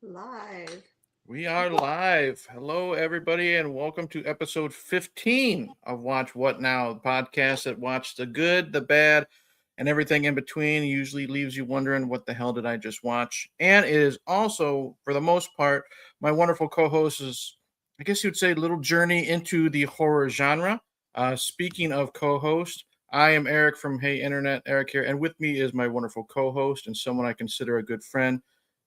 Live. We are live. Hello, everybody, and welcome to episode 15 of Watch What Now, the podcast that watch the good, the bad, and everything in between. Usually leaves you wondering, what the hell did I just watch? And it is also, for the most part, my wonderful co host is, I guess you'd say, a little journey into the horror genre. Speaking of co host, I am Eric from Hey Internet, Eric here, and with me is my wonderful co host and someone I consider a good friend,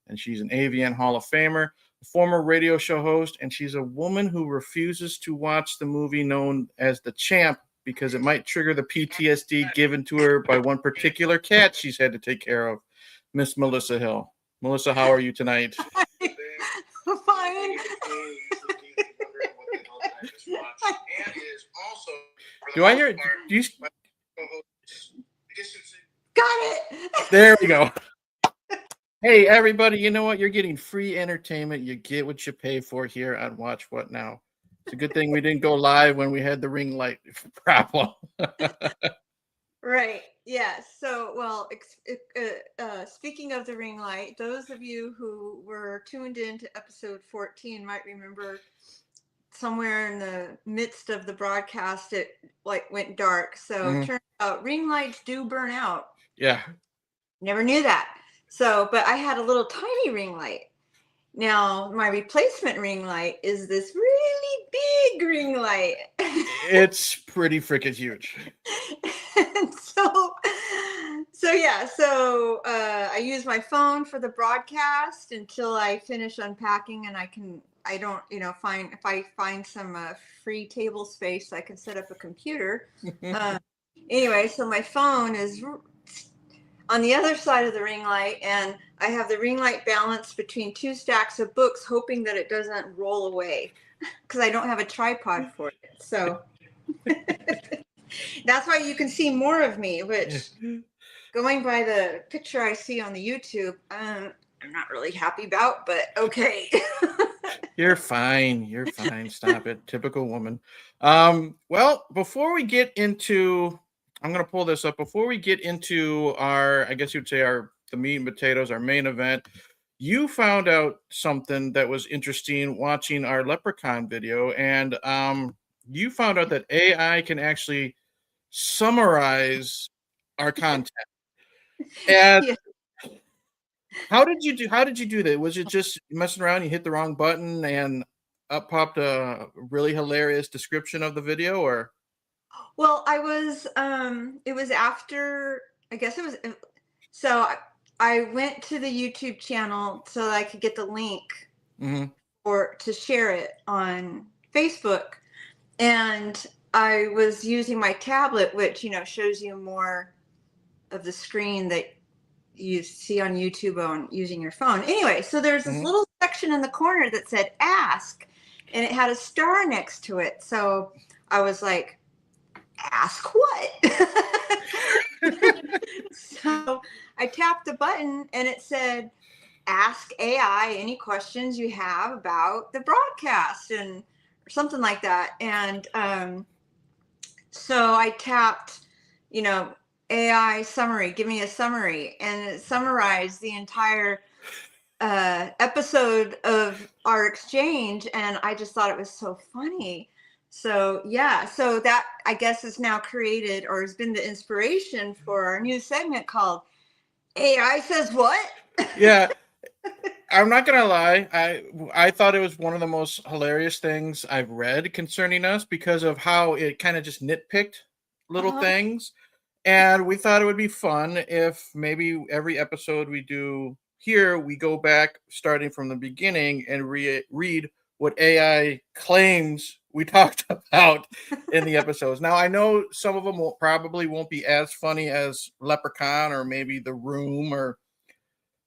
and she's an AVN Hall of Famer, former radio show host, and she's a woman who refuses to watch the movie known as The Champ because it might trigger the PTSD given to her by one particular cat she's had to take care of, Miss Melissa Hill. Melissa, how are you tonight? Fine. Do I hear it? Do you? Got it. There we go. Hey, everybody, you know what? You're getting free entertainment. You get what you pay for here on Watch What Now. It's a good thing we didn't go live when we had the ring light problem. Right. Yeah. So, well, speaking of the ring light, those of you who were tuned in to episode 14 might remember somewhere in the midst of the broadcast, it went dark. So turns out ring lights do burn out. Yeah. Never knew that. So, but I had a little tiny ring light. Now, my replacement ring light is this really big ring light. It's pretty freaking huge. And so I use my phone for the broadcast until I finish unpacking, and if I find some free table space, I can set up a computer. Anyway, so my phone is on the other side of the ring light, and I have the ring light balanced between two stacks of books, hoping that it doesn't roll away because I don't have a tripod for it. So that's why you can see more of me, which, going by the picture I see on the YouTube, I'm not really happy about, but okay. You're fine. You're fine. Stop it. Typical woman. Well, before we get into, I'm going to pull this up. Before we get into our, I guess you'd say the meat and potatoes, our main event, you found out something that was interesting watching our Leprechaun video, and you found out that AI can actually summarize our content. And Yeah. how did you do that? Was it just messing around? You hit the wrong button and up popped a really hilarious description of the video, or? Well, it was after, I guess it was, so I went to the YouTube channel so that I could get the link or to share it on Facebook. And I was using my tablet, which, shows you more of the screen that you see on YouTube on using your phone. Anyway, so there's this little section in the corner that said ask, and it had a star next to it. So I was like, ask what? So I tapped the button and it said, ask AI any questions you have about the broadcast or something like that. And so I tapped, AI summary, give me a summary, and it summarized the entire episode of our exchange, and I just thought it was so funny. So yeah, so that, I guess, is now created or has been the inspiration for our new segment called AI Says What? Yeah. I'm not gonna lie. I thought it was one of the most hilarious things I've read concerning us because of how it kind of just nitpicked little things. And we thought it would be fun if maybe every episode we do here, we go back starting from the beginning and read what AI claims we talked about in the episodes. Now, I know some of them probably won't be as funny as Leprechaun or maybe The Room, or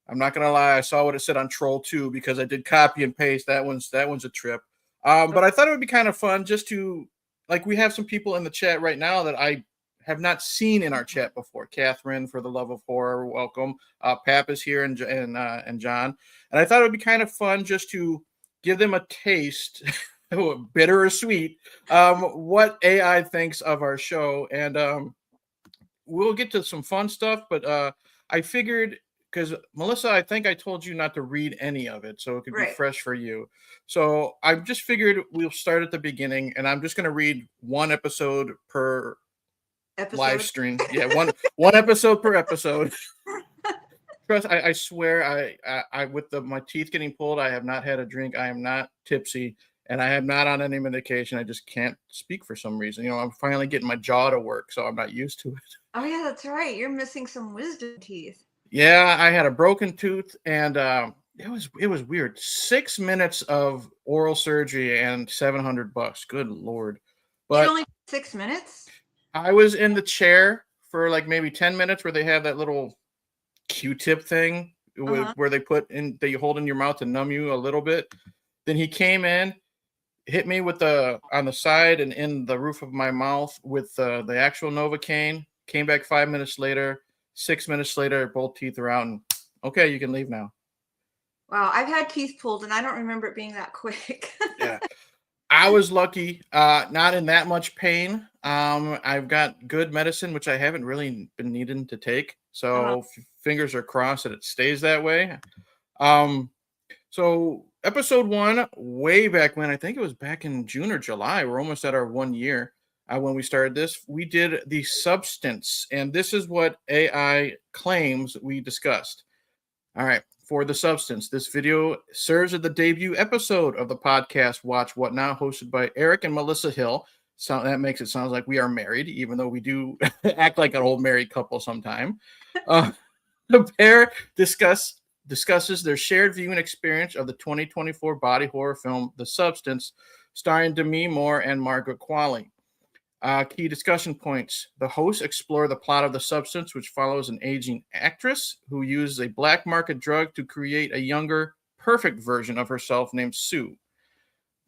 I'm not gonna lie, I saw what it said on Troll 2 because I did copy and paste. That one's a trip. But I thought it would be kind of fun just to, like, we have some people in the chat right now that I have not seen in our chat before. Catherine, for the love of horror, welcome. Pap is here, and John. And I thought it would be kind of fun just to give them a taste, bitter or sweet, what AI thinks of our show. And we'll get to some fun stuff, but I figured, because Melissa, I think I told you not to read any of it, so it could be Right. fresh for you. So I just figured we'll start at the beginning, and I'm just going to read one episode per live stream. Yeah, one episode per episode. Trust, I swear, I with my teeth getting pulled, I have not had a drink. I am not tipsy, and I am not on any medication. I just can't speak for some reason. You know, I'm finally getting my jaw to work, so I'm not used to it. Oh yeah, that's right. You're missing some wisdom teeth. Yeah, I had a broken tooth, and it was weird. 6 minutes of oral surgery and $700. Good Lord! It But only 6 minutes. I was in the chair for like maybe 10 minutes, where they have that little Q-tip thing where they put in that you hold in your mouth to numb you a little bit. Then he came in, hit me with on the side and in the roof of my mouth with the actual Novocaine. Came back 5 minutes later. 6 minutes later, both teeth are out, and okay, you can leave now. Wow, I've had teeth pulled, and I don't remember it being that quick. Yeah, I was lucky, not in that much pain. I've got good medicine, which I haven't really been needing to take. So fingers are crossed that it stays that way. So episode 1, way back when, I think it was back in June or July, we're almost at our 1 year when we started this, we did The Substance, and this is what AI claims we discussed. All right, for The Substance, this video serves as the debut episode of the podcast Watch What Now, hosted by Eric and Melissa Hill. So that makes it sound like we are married, even though we do act like an old married couple sometime. The pair discusses their shared viewing experience of the 2024 body horror film The Substance, starring Demi Moore and Margaret Qualley. Key discussion points. The hosts explore the plot of The Substance, which follows an aging actress who uses a black market drug to create a younger, perfect version of herself named Sue.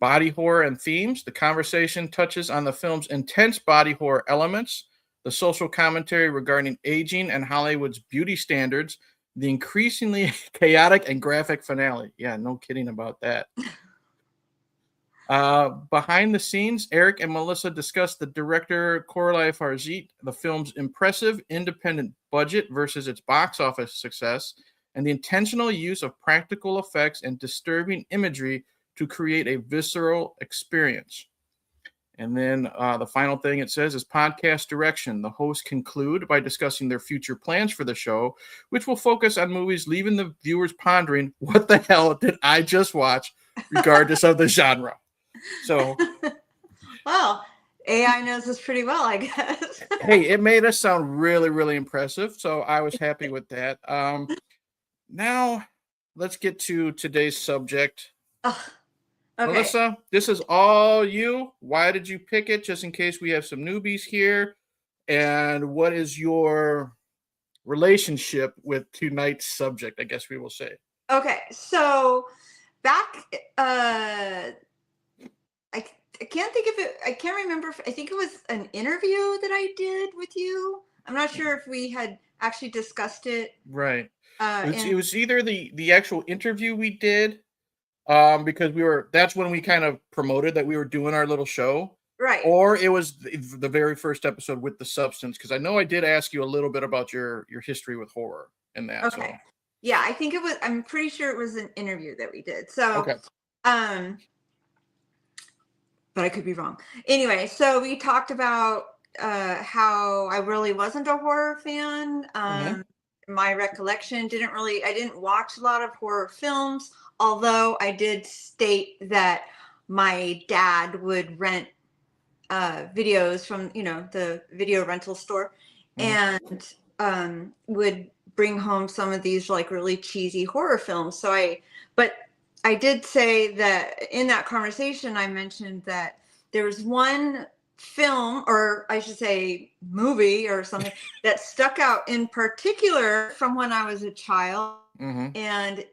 Body horror and themes. The conversation touches on the film's intense body horror elements, the social commentary regarding aging and Hollywood's beauty standards, the increasingly chaotic and graphic finale. Yeah, no kidding about that. Behind the scenes, Eric and Melissa discussed the director Coralie Farzit, the film's impressive independent budget versus its box office success, and the intentional use of practical effects and disturbing imagery to create a visceral experience. And then the final thing it says is podcast direction. The hosts conclude by discussing their future plans for the show, which will focus on movies, leaving the viewers pondering, what the hell did I just watch, regardless of the genre. So, well, AI knows this pretty well, I guess. Hey, it made us sound really, really impressive. So I was happy with that. Now, let's get to today's subject. Okay. Melissa, this is all you. Why did you pick it? Just in case we have some newbies here. And what is your relationship with tonight's subject, I guess we will say. Okay, so back, I can't think of it. I can't remember. I think it was an interview that I did with you. I'm not sure if we had actually discussed it. Right. It was either the actual interview we did, because that's when we kind of promoted that we were doing our little show. Right. Or it was the very first episode with The Substance, because I know I did ask you a little bit about your history with horror and that. Okay. So. Yeah, I think it was. I'm pretty sure it was an interview that we did. So. Okay. But I could be wrong. Anyway, so we talked about how I really wasn't a horror fan. My recollection I didn't watch a lot of horror films, although I did state that my dad would rent videos from, the video rental store, and would bring home some of these like really cheesy horror films. But I did say that in that conversation, I mentioned that there was one film, or I should say movie or something, that stuck out in particular from when I was a child. And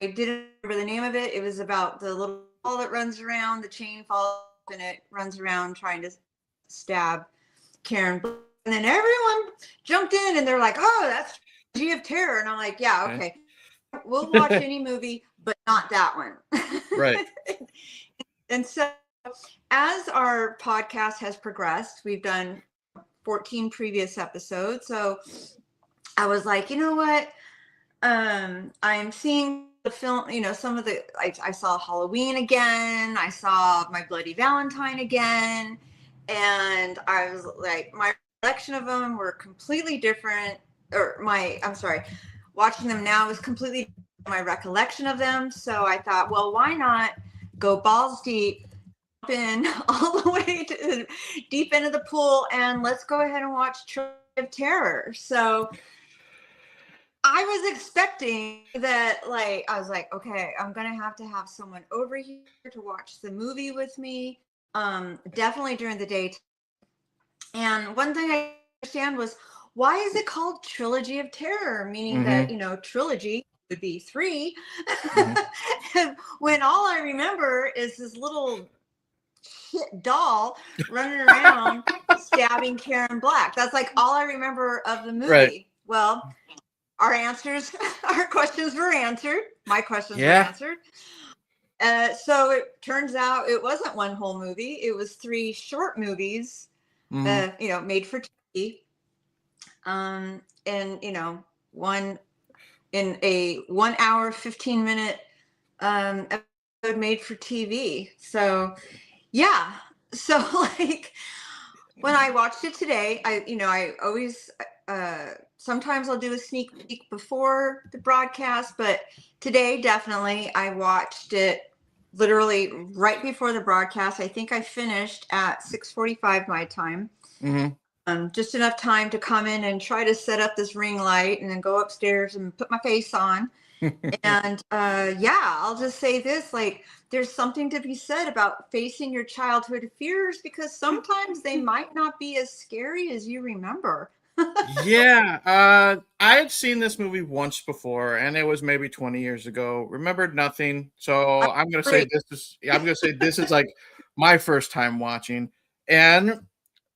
I didn't remember the name of it. It was about the little ball that runs around, the chain falls and it runs around trying to stab Karen. And then everyone jumped in and they're like, oh, that's Trilogy of Terror. And I'm like, yeah, okay. We'll watch any movie, but not that one. Right. And so as our podcast has progressed, we've done 14 previous episodes. So I was like, you know what? I'm seeing the film, some of the, I saw Halloween again. I saw My Bloody Valentine again. And I was like, my recollection of them were completely different. I'm sorry, watching them now is completely my recollection of them. So I thought, well, why not go balls deep, in all the way to deep into the pool, and let's go ahead and watch Trilogy of Terror. So I was expecting that, like, I was like, okay, I'm gonna have to have someone over here to watch the movie with me. Definitely during the day. And one thing I understand was, why is it called Trilogy of Terror? Meaning that, trilogy would be 3. When all I remember is this little shit doll running around stabbing Karen Black. That's like all I remember of the movie. Right. Well, our questions were answered. My questions were answered. So it turns out it wasn't one whole movie. It was 3 short movies, made for TV. And, one in a 1 hour, 15-minute episode made for TV. So, yeah. So, like, when I watched it today, I always, sometimes I'll do a sneak peek before the broadcast, but today definitely I watched it literally right before the broadcast. I think I finished at 6:45 my time. Just enough time to come in and try to set up this ring light and then go upstairs and put my face on. And I'll just say this, like, there's something to be said about facing your childhood fears, because sometimes they might not be as scary as you remember. I had seen this movie once before, and it was maybe 20 years ago. Remembered nothing. So I'm gonna say this is like my first time watching. And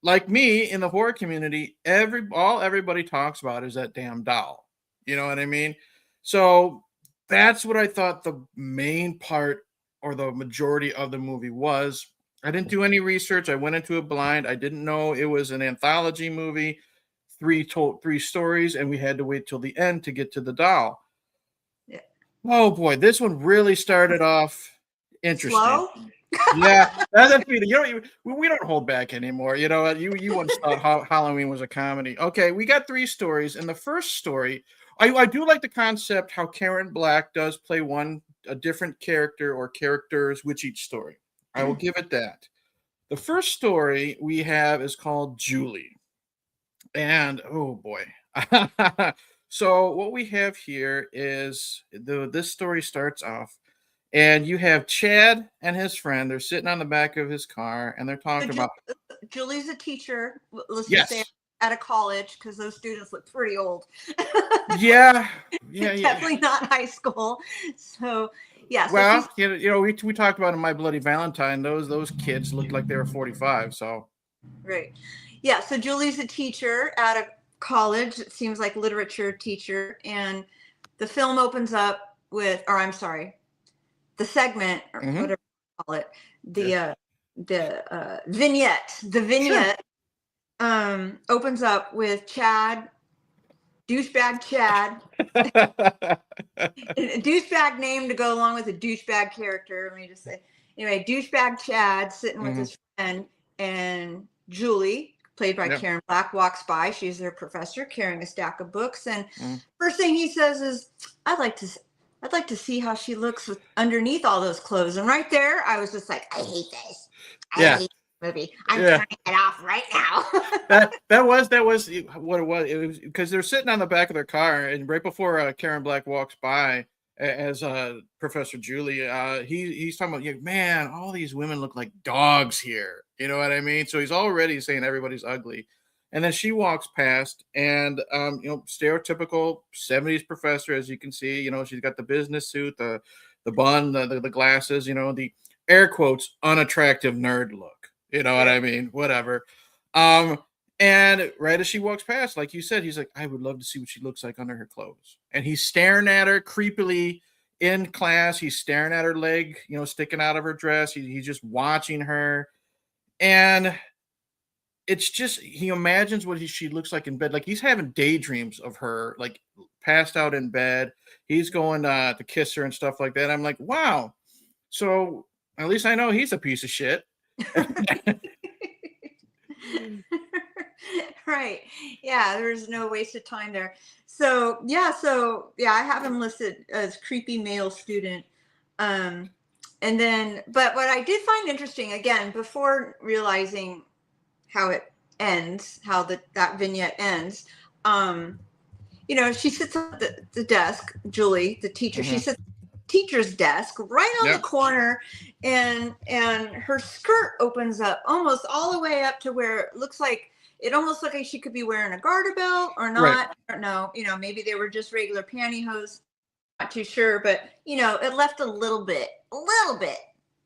like me in the horror community, everybody talks about is that damn doll. You know what I mean? So that's what I thought the main part or the majority of the movie was. I didn't do any research. I went into it blind. I didn't know it was an anthology movie, 3 stories, and we had to wait till the end to get to the doll. Yeah. Oh boy, this one really started off interesting. Slow? Yeah, that's me. We don't hold back anymore. You once thought Halloween was a comedy. Okay, we got 3 stories. In the first story, I do like the concept how Karen Black does play a different character or characters with each story. I will give it that. The first story we have is called Julie. And oh boy. So what we have here is this story starts off, and you have Chad and his friend. They're sitting on the back of his car, and they're talking about. Julie's a teacher. Let's just say at a college, because those students look pretty old. Yeah. Definitely not high school. So yeah. So well, we talked about in My Bloody Valentine. Those kids looked like they were 45. So. Right. Yeah. So Julie's a teacher at a college. It seems like literature teacher, and the film opens up with, or I'm sorry, the segment or whatever you call it, the vignette. The vignette opens up with Chad, douchebag Chad, a douchebag name to go along with a douchebag character. Let me just say, anyway, douchebag Chad sitting with his friend, and Julie, played by Karen Black, walks by. She's their professor carrying a stack of books, and first thing he says is, I'd like to see how she looks underneath all those clothes. And right there, I was just like, I hate this. I hate this movie. I'm turning it off right now. that was what it was. It was because they're sitting on the back of their car, and right before Karen Black walks by as Professor Julie, he's talking about, man, all these women look like dogs here. You know what I mean? So he's already saying everybody's ugly. And then she walks past, and stereotypical 70s professor, as you can see. She's got the business suit, the bun, the glasses, the air quotes unattractive nerd look. You know what I mean? Whatever. And right as she walks past, like you said, he's like, I would love to see what she looks like under her clothes. And he's staring at her creepily in class. He's staring at her leg, sticking out of her dress. He's just watching her. And it's just, he imagines what she looks like in bed. Like, he's having daydreams of her, like passed out in bed. He's going to kiss her and stuff like that. I'm like, wow. So at least I know he's a piece of shit. Right. Yeah, there's no wasted time there. So yeah, I have him listed as creepy male student. And then, but what I did find interesting, again, before realizing how it ends, how that vignette ends, she sits at the desk, Julie, the teacher, she sits teacher's desk right on the corner, and her skirt opens up almost all the way up to where it looks like she could be wearing a garter belt or not. Right. I don't know, maybe they were just regular pantyhose, not too sure, but it left a little bit,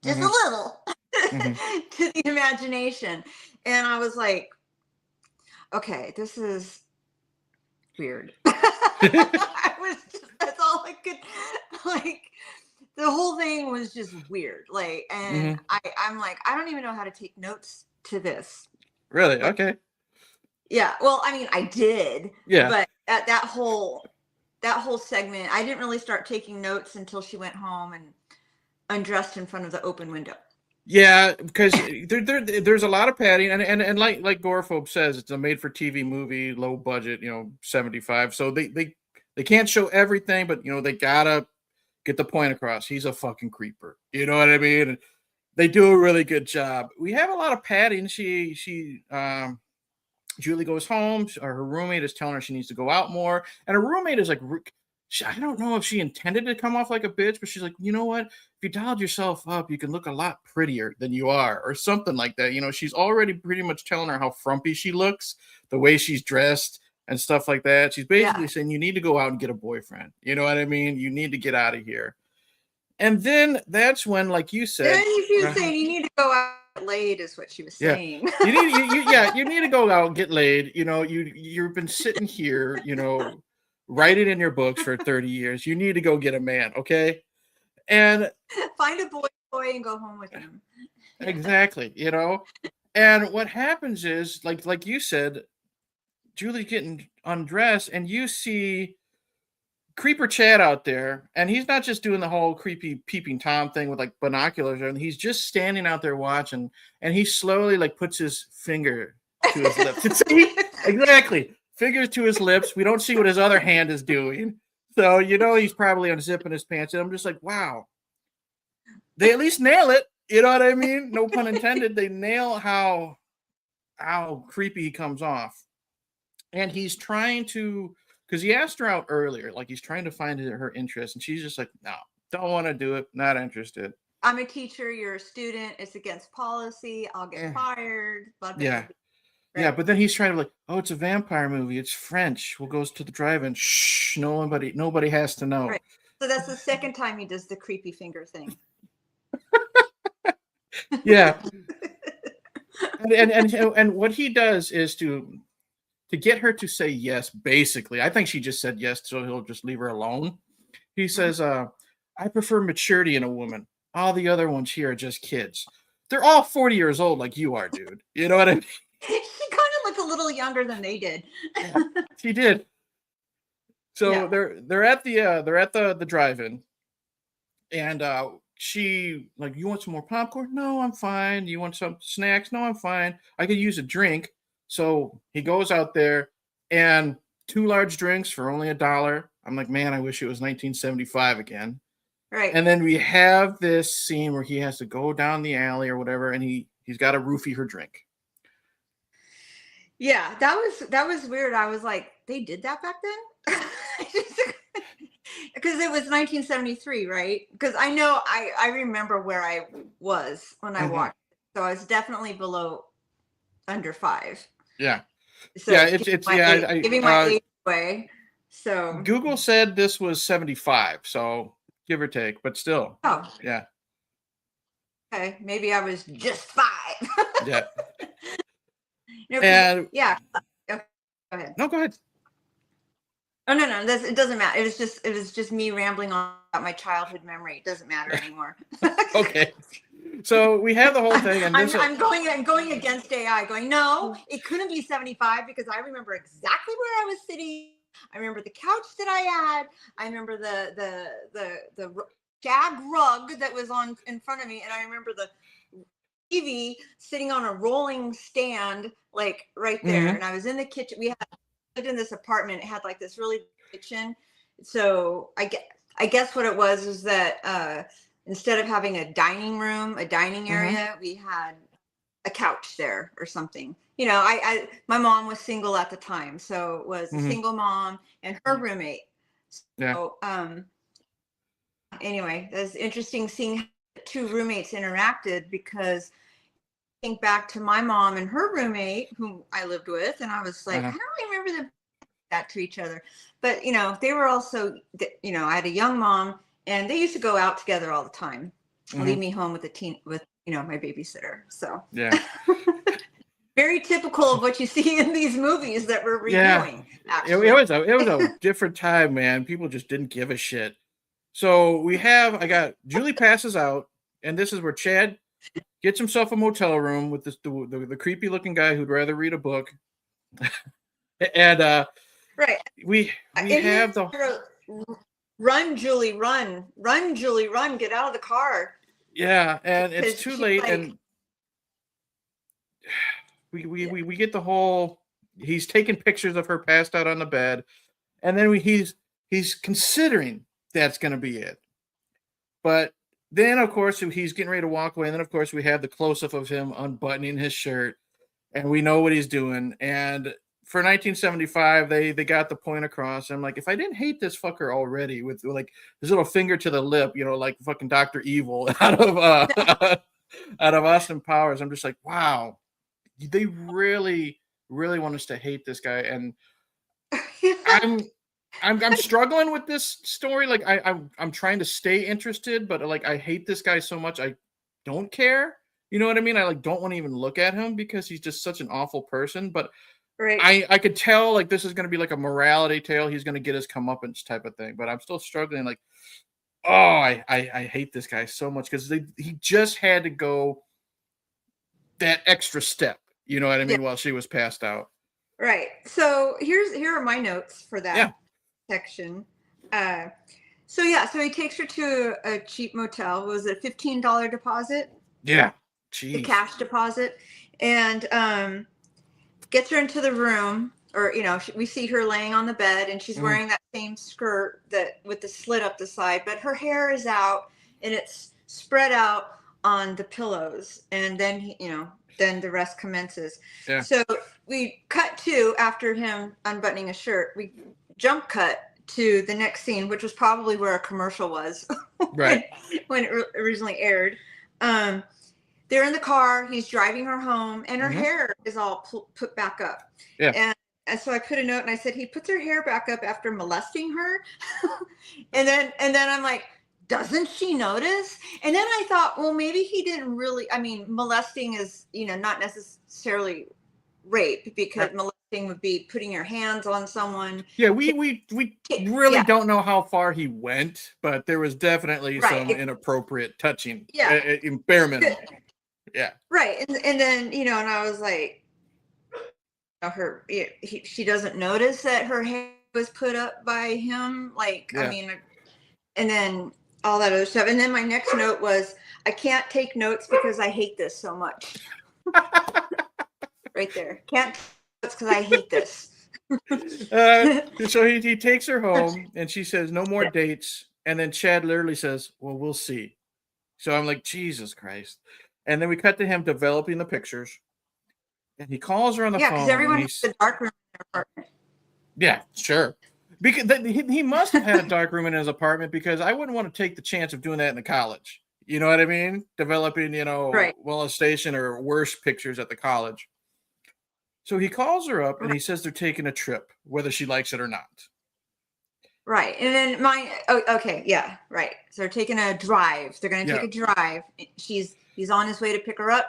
just a little to the imagination. And I was like, okay, this is weird. That's all I could, like, the whole thing was just weird. Like, and I'm like, I don't even know how to take notes to this. Really? Okay. Yeah. Well, I mean, I did. Yeah. But at that whole segment, I didn't really start taking notes until she went home and undressed in front of the open window. Yeah, because there's a lot of padding, and like Gorephobe says, it's a made-for-TV movie, low budget, 75. So they can't show everything, but they gotta get the point across. He's a fucking creeper. You know what I mean? And they do a really good job. We have a lot of padding. Julie goes home. Her roommate is telling her she needs to go out more, and her roommate is like, I don't know if she intended to come off like a bitch, but she's like, you know what? If you dialed yourself up, you can look a lot prettier than you are, or something like that. She's already pretty much telling her how frumpy she looks, the way she's dressed and stuff like that. She's basically saying, you need to go out and get a boyfriend. You know what I mean? You need to get out of here. And then that's when, like you said, she was saying you need to go out and get laid, is what she was saying. You need to go out and get laid. You've been sitting here, write it in your books for 30 years. You need to go get a man, okay? And find a boy and go home with him. Exactly, And what happens is, like you said, Julie's getting undressed, and you see Creeper Chad out there, and he's not just doing the whole creepy peeping Tom thing with like binoculars, and he's just standing out there watching, and he slowly like puts his finger to his lips. Exactly. Fingers to his lips. We don't see what his other hand is doing. So, he's probably unzipping his pants. And I'm just like, wow. They at least nail it. You know what I mean? No pun intended. They nail how creepy he comes off. And he's trying to, because he asked her out earlier, like he's trying to find her interest. And she's just like, no, don't want to do it. Not interested. I'm a teacher. You're a student. It's against policy. I'll get fired. Blah, blah, yeah. Blah. Right. Yeah, but then he's trying to like, oh, it's a vampire movie. It's French. We'll go to the drive-in. Shh, nobody has to know. Right. So that's the second time he does the creepy finger thing. Yeah. and what he does is to get her to say yes, basically. I think she just said yes, so he'll just leave her alone. He says, I prefer maturity in a woman. All the other ones here are just kids. They're all 40 years old like you are, dude. You know what I mean? She kind of looked a little younger than they did. Yeah, she did. So they're at the drive-in, and she like, you want some more popcorn? No, I'm fine. You want some snacks? No, I'm fine. I could use a drink. So he goes out there, and 2 large drinks for only $1. I'm like, man, I wish it was 1975 again. Right. And then we have this scene where he has to go down the alley or whatever, and he's got to roofie her drink. Yeah, that was weird. I was like, they did that back then? Because it was 1973, right? Because I know I remember where I was when I watched it. So I was definitely below under 5. Yeah. So yeah, it's giving my age away. So Google said this was 75, so give or take, but still. Oh. Yeah. Okay, maybe I was just 5. Yeah. And yeah. Go ahead. No, go ahead. Oh no, it doesn't matter. It was just me rambling on about my childhood memory. It doesn't matter anymore. Okay. So we have the whole thing, and I'm going against AI. Going, no, it couldn't be 75 because I remember exactly where I was sitting I remember the couch that I had. I remember the shag rug that was on in front of me, and I remember the TV sitting on a rolling stand, like right there. Mm-hmm. And I was in the kitchen. We had lived in this apartment. It had like this really kitchen. So I guess what it was is that instead of having a dining room, a dining area, we had a couch there or something. You know, my mom was single at the time, so it was a single mom and her roommate. So anyway, it's interesting seeing how the two roommates interacted, because I think back to my mom and her roommate whom I lived with, and I was like, I don't remember them that to each other. But you know, they were also, you know, I had a young mom and they used to go out together all the time, leave me home with you know, my babysitter. So yeah. very typical of what you see in these movies that we're reviewing. Actually. It was a different time, man. People just didn't give a shit. So I got Julie passes out, and this is where Chad gets himself a motel room with the creepy looking guy who'd rather read a book. And right. We have the run, Julie, run, Julie, run, get out of the car. Yeah, and it's too late, like, and we get the whole, he's taking pictures of her passed out on the bed, and then he's considering that's going to be it. But then, of course, he's getting ready to walk away, and then, of course, we have the close-up of him unbuttoning his shirt, and we know what he's doing. And for 1975, they got the point across. I'm like, if I didn't hate this fucker already with like his little finger to the lip, you know, like fucking Dr. Evil out of Austin Powers, I'm just like, wow, they really, really want us to hate this guy. And I'm struggling with this story. Like I'm trying to stay interested, but like I hate this guy so much I don't care. You know what I mean? I like don't want to even look at him because he's just such an awful person. But right. I could tell like this is going to be like a morality tale. He's going to get his comeuppance type of thing. But I'm still struggling. Like, oh, I hate this guy so much because he just had to go that extra step. You know what I mean? Yeah. While she was passed out. Right. So here are my notes for that section. So he takes her to a cheap motel. Was it a $15 deposit? Yeah. Jeez. The cash deposit, and gets her into the room, or you know, we see her laying on the bed, and she's wearing that same skirt that with the slit up the side, but her hair is out and it's spread out on the pillows, and then then the rest commences. Yeah. So we cut to after him unbuttoning a shirt. We jump cut to the next scene, which was probably where a commercial was, right? when it originally aired. They're in the car. He's driving her home, and her hair is all put back up. Yeah. And so I put a note, and I said he puts her hair back up after molesting her, and then I'm like, doesn't she notice? And then I thought, well, maybe he didn't really. I mean, molesting is not necessarily rape, because molesting would be putting your hands on someone. Yeah, we really don't know how far he went, but there was definitely some inappropriate touching. Yeah, bare minimum. Yeah. Right. And then, and I was like, she doesn't notice that her hair was put up by him. Like, I mean, and then all that other stuff. And then my next note was, I can't take notes because I hate this so much. Right there. Can't take notes because I hate this. So he takes her home, and she says, no more dates. And then Chad literally says, well, we'll see. So I'm like, Jesus Christ. And then we cut to him developing the pictures, and he calls her on the phone. Yeah, because everyone has a dark room in their apartment. Yeah, sure. Because he must have had a dark room in his apartment, because I wouldn't want to take the chance of doing that in the college. You know what I mean? Developing, molestation or worse pictures at the college. So he calls her up, and he says they're taking a trip, whether she likes it or not. Right. And then right. So they're taking a drive. They're going to take a drive. He's on his way to pick her up.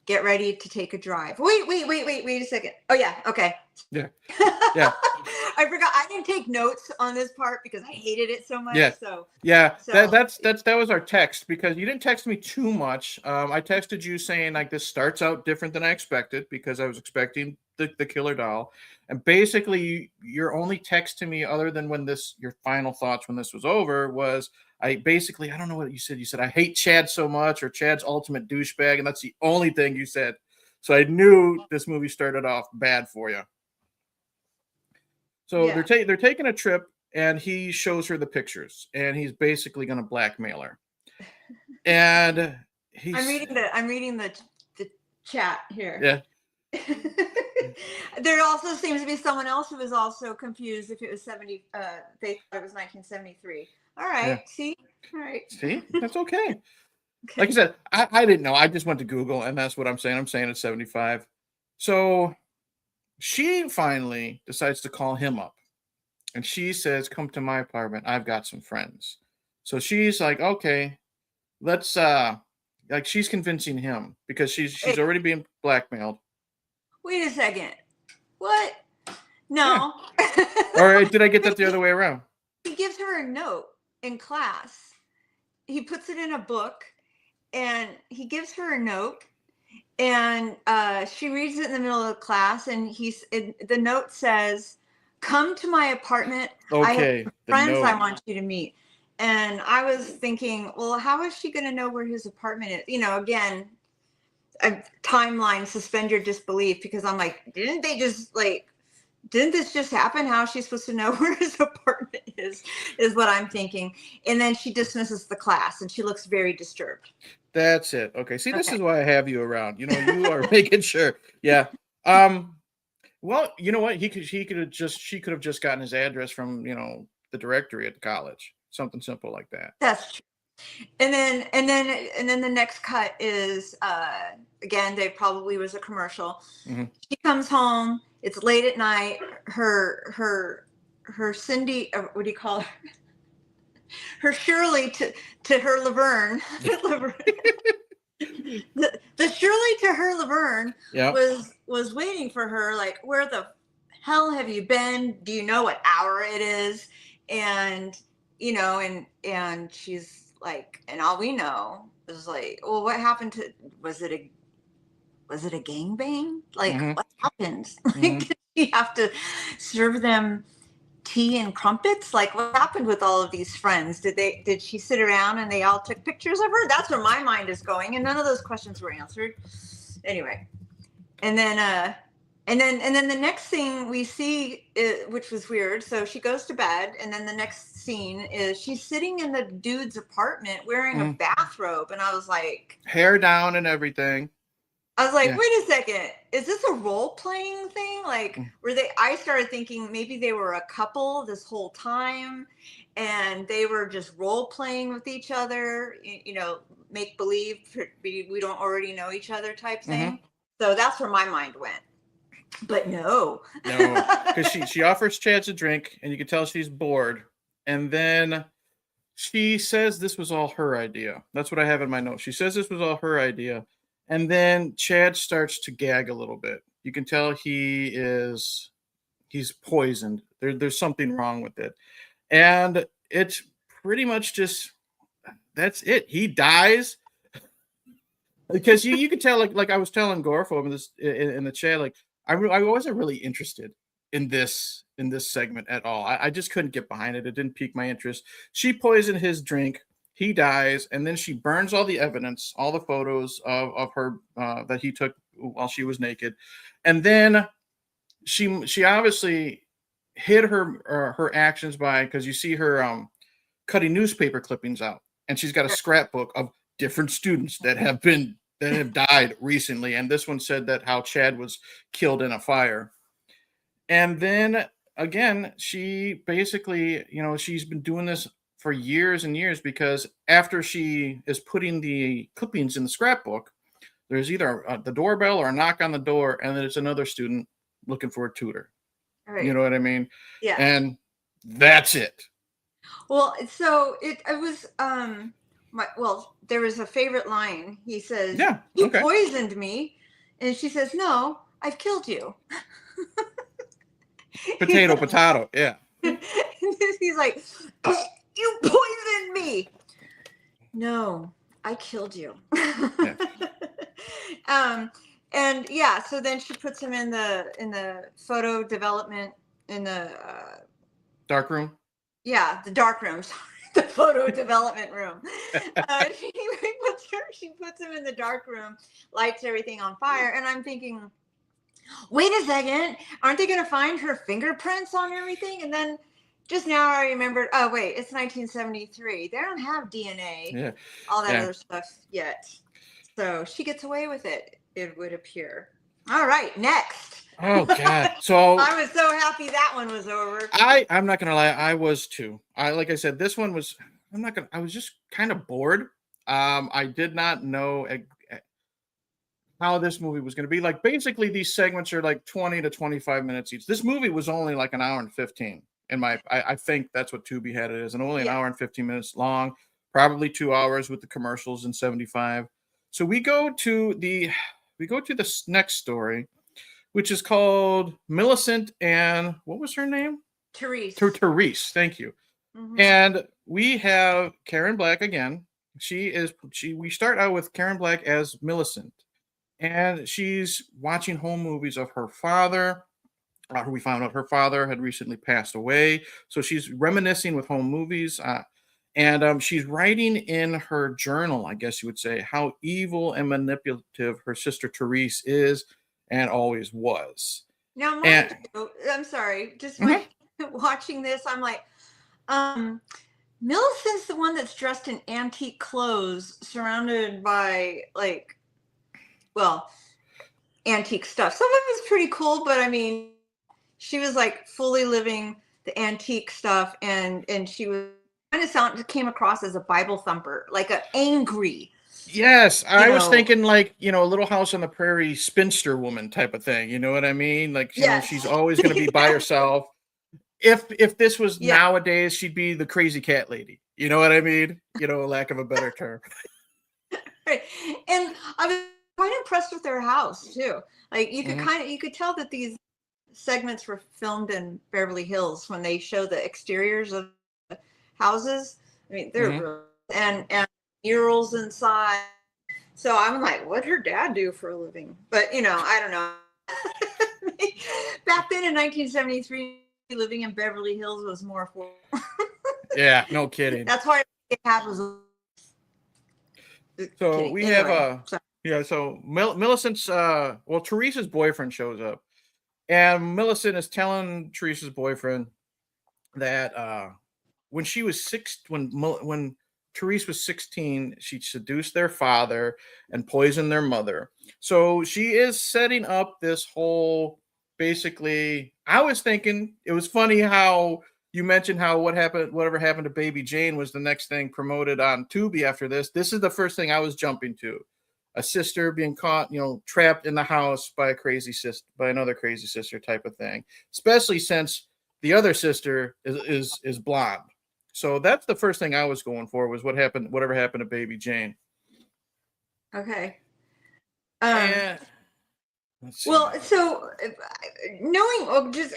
Get ready to take a drive. Wait a second. Oh yeah. Okay. Yeah. Yeah. I forgot. I didn't take notes on this part because I hated it so much. Yeah. So that was our text, because you didn't text me too much. I texted you saying like this starts out different than I expected, because I was expecting the killer doll. And basically, your only text to me, other than your final thoughts when this was over, was I don't know what you said. You said, I hate Chad so much, or Chad's ultimate douchebag. And that's the only thing you said. So I knew this movie started off bad for you. So they're taking a trip, and he shows her the pictures, and he's basically going to blackmail her. And I'm reading the chat here. Yeah. There also seems to be someone else who was also confused if it was 70. They thought it was 1973. All right. Yeah. See. All right. See, that's okay. Like I said, I didn't know. I just went to Google, and that's what I'm saying. I'm saying it's 75. So she finally decides to call him up, and she says, "Come to my apartment. I've got some friends." So she's like, "Okay, let's." Like, she's convincing him because she's already being blackmailed. Wait a second. What? No. Yeah. Or did I get that the other way around? He gives her a note in class. He puts it in a book, and he gives her a note, and she reads it in the middle of the class, and the note says, "Come to my apartment. Okay. I have friends I want you to meet." And I was thinking, well, how is she going to know where his apartment is? You know, again, a timeline, suspend your disbelief, because I'm like, didn't this just happen? How is she supposed to know where his apartment is what I'm thinking. And then she dismisses the class, and she looks very disturbed. That's it. Okay. See, this is why I have you around. You know, you are making sure. Yeah. Well, you know what? She could have just gotten his address from, the directory at the college. Something simple like that. That's true. And then the next cut is again, they probably was a commercial. Mm-hmm. She comes home. It's late at night. Her Cindy, what do you call her? Her Shirley to her Laverne. the Shirley to her Laverne was waiting for her. Like, where the hell have you been? Do you know what hour it is? And and she's like, and all we know is like, well, what happened to, was it a gangbang? Like, mm-hmm. What happened? Mm-hmm. Like, did she have to serve them tea and crumpets? Like, what happened with all of these friends? Did she sit around and they all took pictures of her? That's where my mind is going, and none of those questions were answered. Anyway, and then the next thing we see, which was weird, so she goes to bed, and then the next scene is she's sitting in the dude's apartment wearing a bathrobe, and I was like, hair down and everything. I was like, wait a second, is this a role-playing thing? Like, I started thinking maybe they were a couple this whole time, and they were just role-playing with each other, make believe we don't already know each other type thing. Mm-hmm. So that's where my mind went. But no, because she offers Chad a drink, and you can tell she's bored. And then she says this was all her idea. That's what I have in my notes. She says this was all her idea. And then Chad starts to gag a little bit. You can tell he's poisoned. There's something wrong with it. And it's pretty much just, that's it. He dies. Because you can tell, like I was telling Gorpho in the chat, like, I wasn't really interested in this segment at all. I just couldn't get behind it. It didn't pique my interest. She poisoned his drink. He dies, and then she burns all the evidence, all the photos of her that he took while she was naked, and then she obviously hid her actions by, because you see her cutting newspaper clippings out, and she's got a scrapbook of different students that have died recently, and this one said that how Chad was killed in a fire. And then again, she basically, she's been doing this for years and years, because after she is putting the clippings in the scrapbook, there's either the doorbell or a knock on the door, and then it's another student looking for a tutor. Right. You know what I mean? Yeah. And that's it. Well, so it was there was a favorite line. He says, "You poisoned me," and she says, "No, I've killed you." Potato. Yeah. He's like, "You poisoned me." No, I killed you. Yeah. And yeah, so then she puts him in the photo development in the dark room. Yeah, the dark room. Sorry, the photo development room. She puts him in the dark room, lights everything on fire, and I'm thinking, wait a second, aren't they going to find her fingerprints on everything? And then just now I remembered, oh wait, it's 1973. They don't have DNA, all that other stuff yet. So she gets away with it, it would appear. All right, next. Oh God! So I was so happy that one was over. I'm not gonna lie, I was too. Like I said, this one was. I was just kind of bored. I did not know how this movie was going to be. Like, basically, these segments are like 20 to 25 minutes each. This movie was only like an hour and 15. I think that's what Tubi had it as, and only an hour and 15 minutes long, probably 2 hours with the commercials and 75. So we go to the next story, which is called Millicent and what was her name? Therese. Therese, thank you. Mm-hmm. And we have Karen Black again. We start out with Karen Black as Millicent. And she's watching home movies of her father. We found out her father had recently passed away. So she's reminiscing with home movies. And she's writing in her journal, I guess you would say, how evil and manipulative her sister Therese is and always was. Now, I'm sorry, just watching this, I'm like, Millicent's the one that's dressed in antique clothes, surrounded by antique stuff. Some of it was pretty cool, but I mean, she was like fully living the antique stuff, and she was came across as a Bible thumper, like an angry. Yes, I was thinking like, a Little House on the Prairie spinster woman type of thing. You know what I mean? Like, she's always going to be by herself. If this was nowadays, she'd be the crazy cat lady. You know what I mean? Lack of a better term. Right. And I was quite impressed with their house too. Like you could you could tell that these segments were filmed in Beverly Hills when they show the exteriors of the houses. I mean, they're real, and murals inside. So I'm like, what'd her dad do for a living? But I don't know. Back then in 1973, living in Beverly Hills was more affordable. Yeah, no kidding. That's why it was. So kidding. We have so Millicent's Teresa's boyfriend shows up, and Millicent is telling Teresa's boyfriend that when she was when Therese was 16, she seduced their father and poisoned their mother. So she is setting up this whole, basically, I was thinking it was funny how you mentioned how whatever happened to Baby Jane was the next thing promoted on Tubi after this. This is the first thing I was jumping to. A sister being caught, trapped in the house by another crazy sister type of thing, especially since the other sister is blonde. So that's the first thing I was going for, was whatever happened to Baby Jane. Okay. Well, so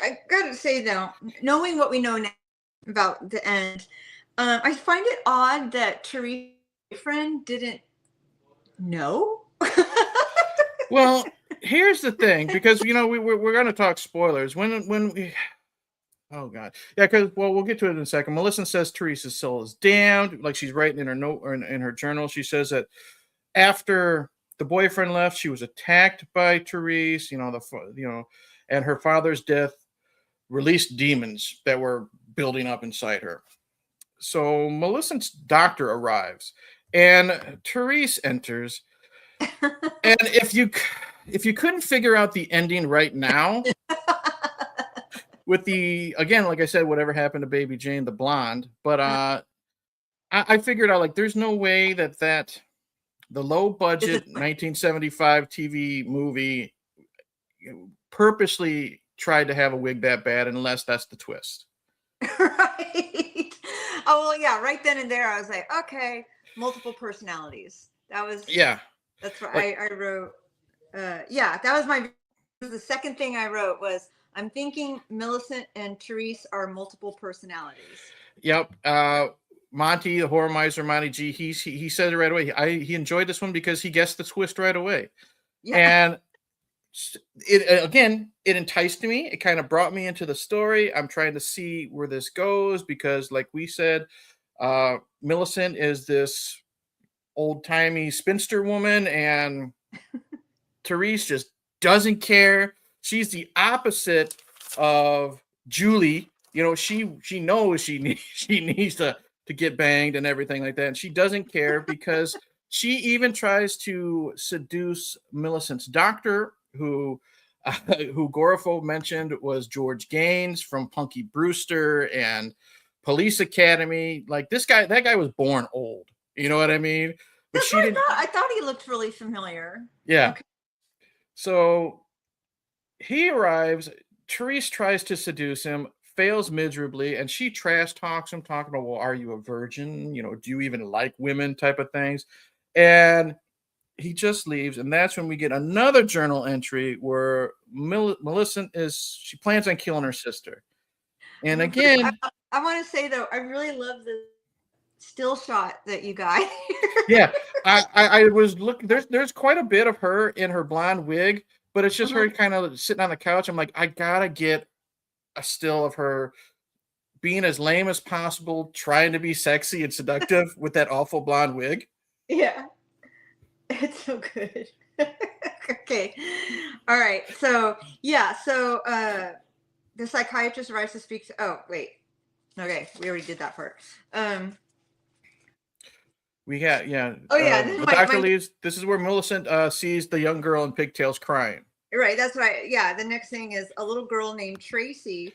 I gotta say though, knowing what we know now about the end, I find it odd that Teresa's boyfriend didn't know. Well, here's the thing, because we're going to talk spoilers when we. Oh God, yeah, because we'll get to it in a second. Melissa says Teresa's soul is damned, like she's writing in her note or in her journal. She says that after the boyfriend left, she was attacked by Therese. And her father's death released demons that were building up inside her. So Melissa's doctor arrives, and Therese enters. And if you couldn't figure out the ending right now. With again, like I said, whatever happened to Baby Jane, the blonde, but I figured out, like, there's no way that the low budget 1975 TV movie purposely tried to have a wig that bad, unless that's the twist. Right. Oh well, yeah. Right then and there, I was like, okay, multiple personalities. That was That's what I wrote. That was the second thing I wrote was, I'm thinking Millicent and Therese are multiple personalities. Yep. Monty, the horror miser, Monty G, he said it right away. He enjoyed this one because he guessed the twist right away. Yeah. And it enticed me. It kind of brought me into the story. I'm trying to see where this goes because, like we said, Millicent is this old timey spinster woman, and Therese just doesn't care. She's the opposite of Julie. You know, she knows she needs to get banged and everything like that, and she doesn't care because she even tries to seduce Millicent's doctor, who Gorofo mentioned was George Gaines from Punky Brewster and Police Academy. Like that guy was born old. You know what I mean? But That's what I thought. I thought he looked really familiar. Yeah. Okay. So he arrives. Therese tries to seduce him, fails miserably, and she trash talks him, talking about, well, are you a virgin? You know, do you even like women type of things? And he just leaves. And that's when we get another journal entry where Millicent she plans on killing her sister. And again, I want to say, though, I really love the still shot that you got. Yeah, I was looking. There's quite a bit of her in her blonde wig, but it's just her kind of sitting on the couch. I'm like, I gotta get a still of her being as lame as possible, trying to be sexy and seductive with that awful blonde wig. Yeah, it's so good. Okay, all right. So yeah, so the psychiatrist arrives to speak to. Oh wait, okay, we already did that part. We got Oh yeah, the doctor leaves. This is where Millicent sees the young girl in pigtails crying. Right, that's right. Yeah, the next thing is a little girl named Tracy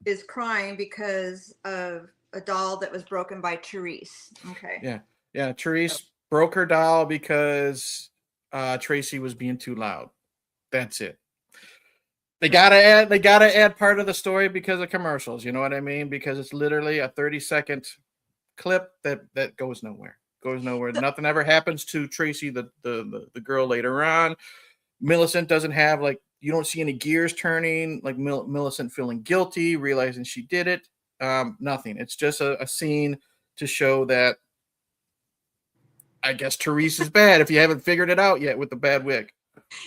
is crying because of a doll that was broken by Therese. Okay. Yeah. Therese broke her doll because Tracy was being too loud. That's it. They gotta add part of the story because of commercials. You know what I mean? Because it's literally a 30-second clip that goes nowhere. Nothing ever happens to Tracy, the girl later on. Millicent doesn't have, like, you don't see any gears turning, like Millicent feeling guilty, realizing she did it. Nothing. It's just a scene to show that I guess Therese is bad if you haven't figured it out yet with the bad wig.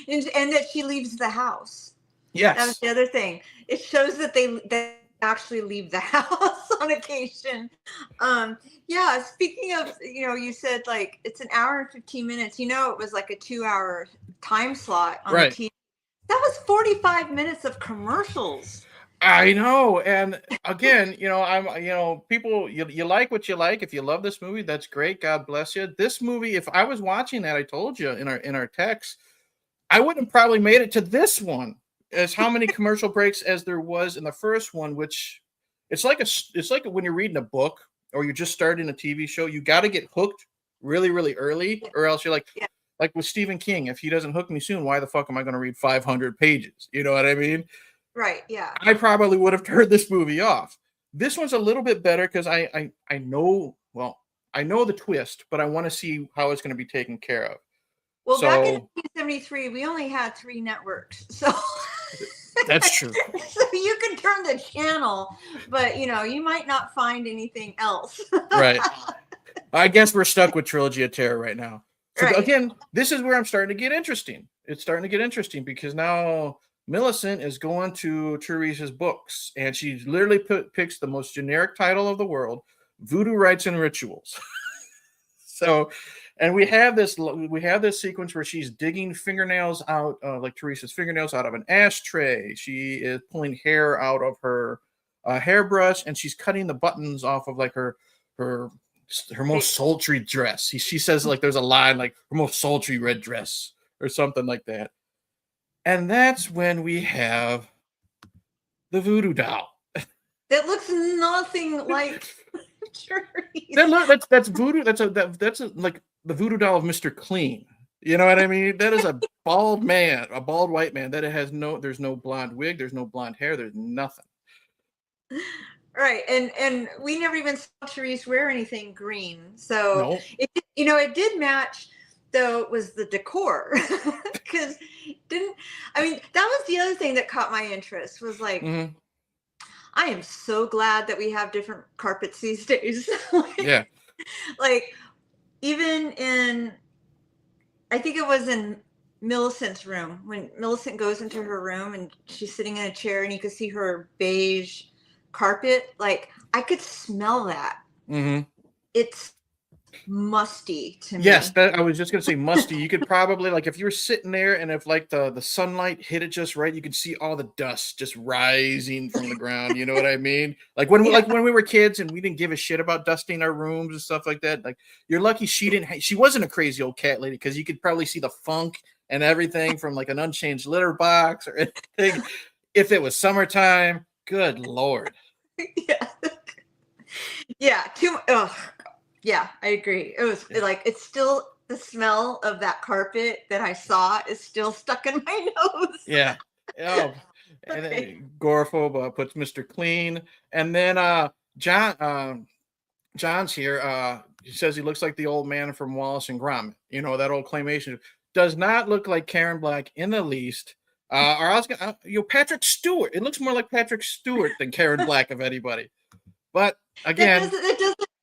And that she leaves the house. Yes. That was the other thing. It shows that they actually leave the house on occasion. Yeah, speaking of, you said like it's an hour and 15 minutes. It was like a 2-hour time slot on the TV. That was 45 minutes of commercials. I know. And again, people, you like what you like. If you love this movie, that's great. God bless you. This movie, if I was watching that, I told you in our text, I wouldn't have probably made it to this one as how many commercial breaks as there was in the first one, which it's like when you're reading a book or you're just starting a TV show, you got to get hooked really, really early, or else you're like with Stephen King, if he doesn't hook me soon, why the fuck am I going to read 500 pages? You know what I mean? Right. Yeah. I probably would have turned this movie off. This one's a little bit better because I know the twist, but I want to see how it's going to be taken care of. Well, back in 1973, we only had 3 networks, so that's true. So you can turn the channel, but you might not find anything else. Right. I guess we're stuck with Trilogy of Terror right now. So again, this is where I'm starting to get interesting. It's starting to get interesting because now Millicent is going to Therese's books, and she literally picks the most generic title of the world, Voodoo Rites and Rituals. So, and we have this sequence where she's digging fingernails out, like Theresa's fingernails out of an ashtray. She is pulling hair out of her hairbrush, and she's cutting the buttons off of like her most sultry dress. She says, like, there's a line like her most sultry red dress or something like that. And that's when we have the voodoo doll. That looks nothing like Therese. That's voodoo. That's like the voodoo doll of Mr. Clean. You know what I mean? That is a bald man, a bald white man. There's no blonde wig, there's no blonde hair, there's nothing. Right, and we never even saw Therese wear anything green. So it did match, though. It was the decor because that was the other thing that caught my interest was like. Mm-hmm. I am so glad that we have different carpets these days. Like even in, I think it was in Millicent's room, when Millicent goes into her room and she's sitting in a chair and you can see her beige carpet. Like, I could smell that. Mm-hmm. It's musty to Yes, me. I was just gonna say musty. You could probably, like, if you were sitting there and if like the sunlight hit it just right, you could see all the dust just rising from the ground. You know what I mean? Like Yeah. when we were kids and we didn't give a shit about dusting our rooms and stuff like that. Like, you're lucky she wasn't a crazy old cat lady, because you could probably see the funk and everything from like an unchanged litter box or anything. If it was summertime, good lord. Yeah. Yeah. Ugh. Yeah, I agree. It was like, it's still, the smell of that carpet that I saw is still stuck in my nose. Yeah. Oh, and Okay. then Gorphobe puts Mr. Clean, and then John's here. He says he looks like the old man from Wallace and Gromit. You know, that old claymation. Does not look like Karen Black in the least. Or I was gonna, Patrick Stewart. It looks more like Patrick Stewart than Karen Black, of anybody. But again,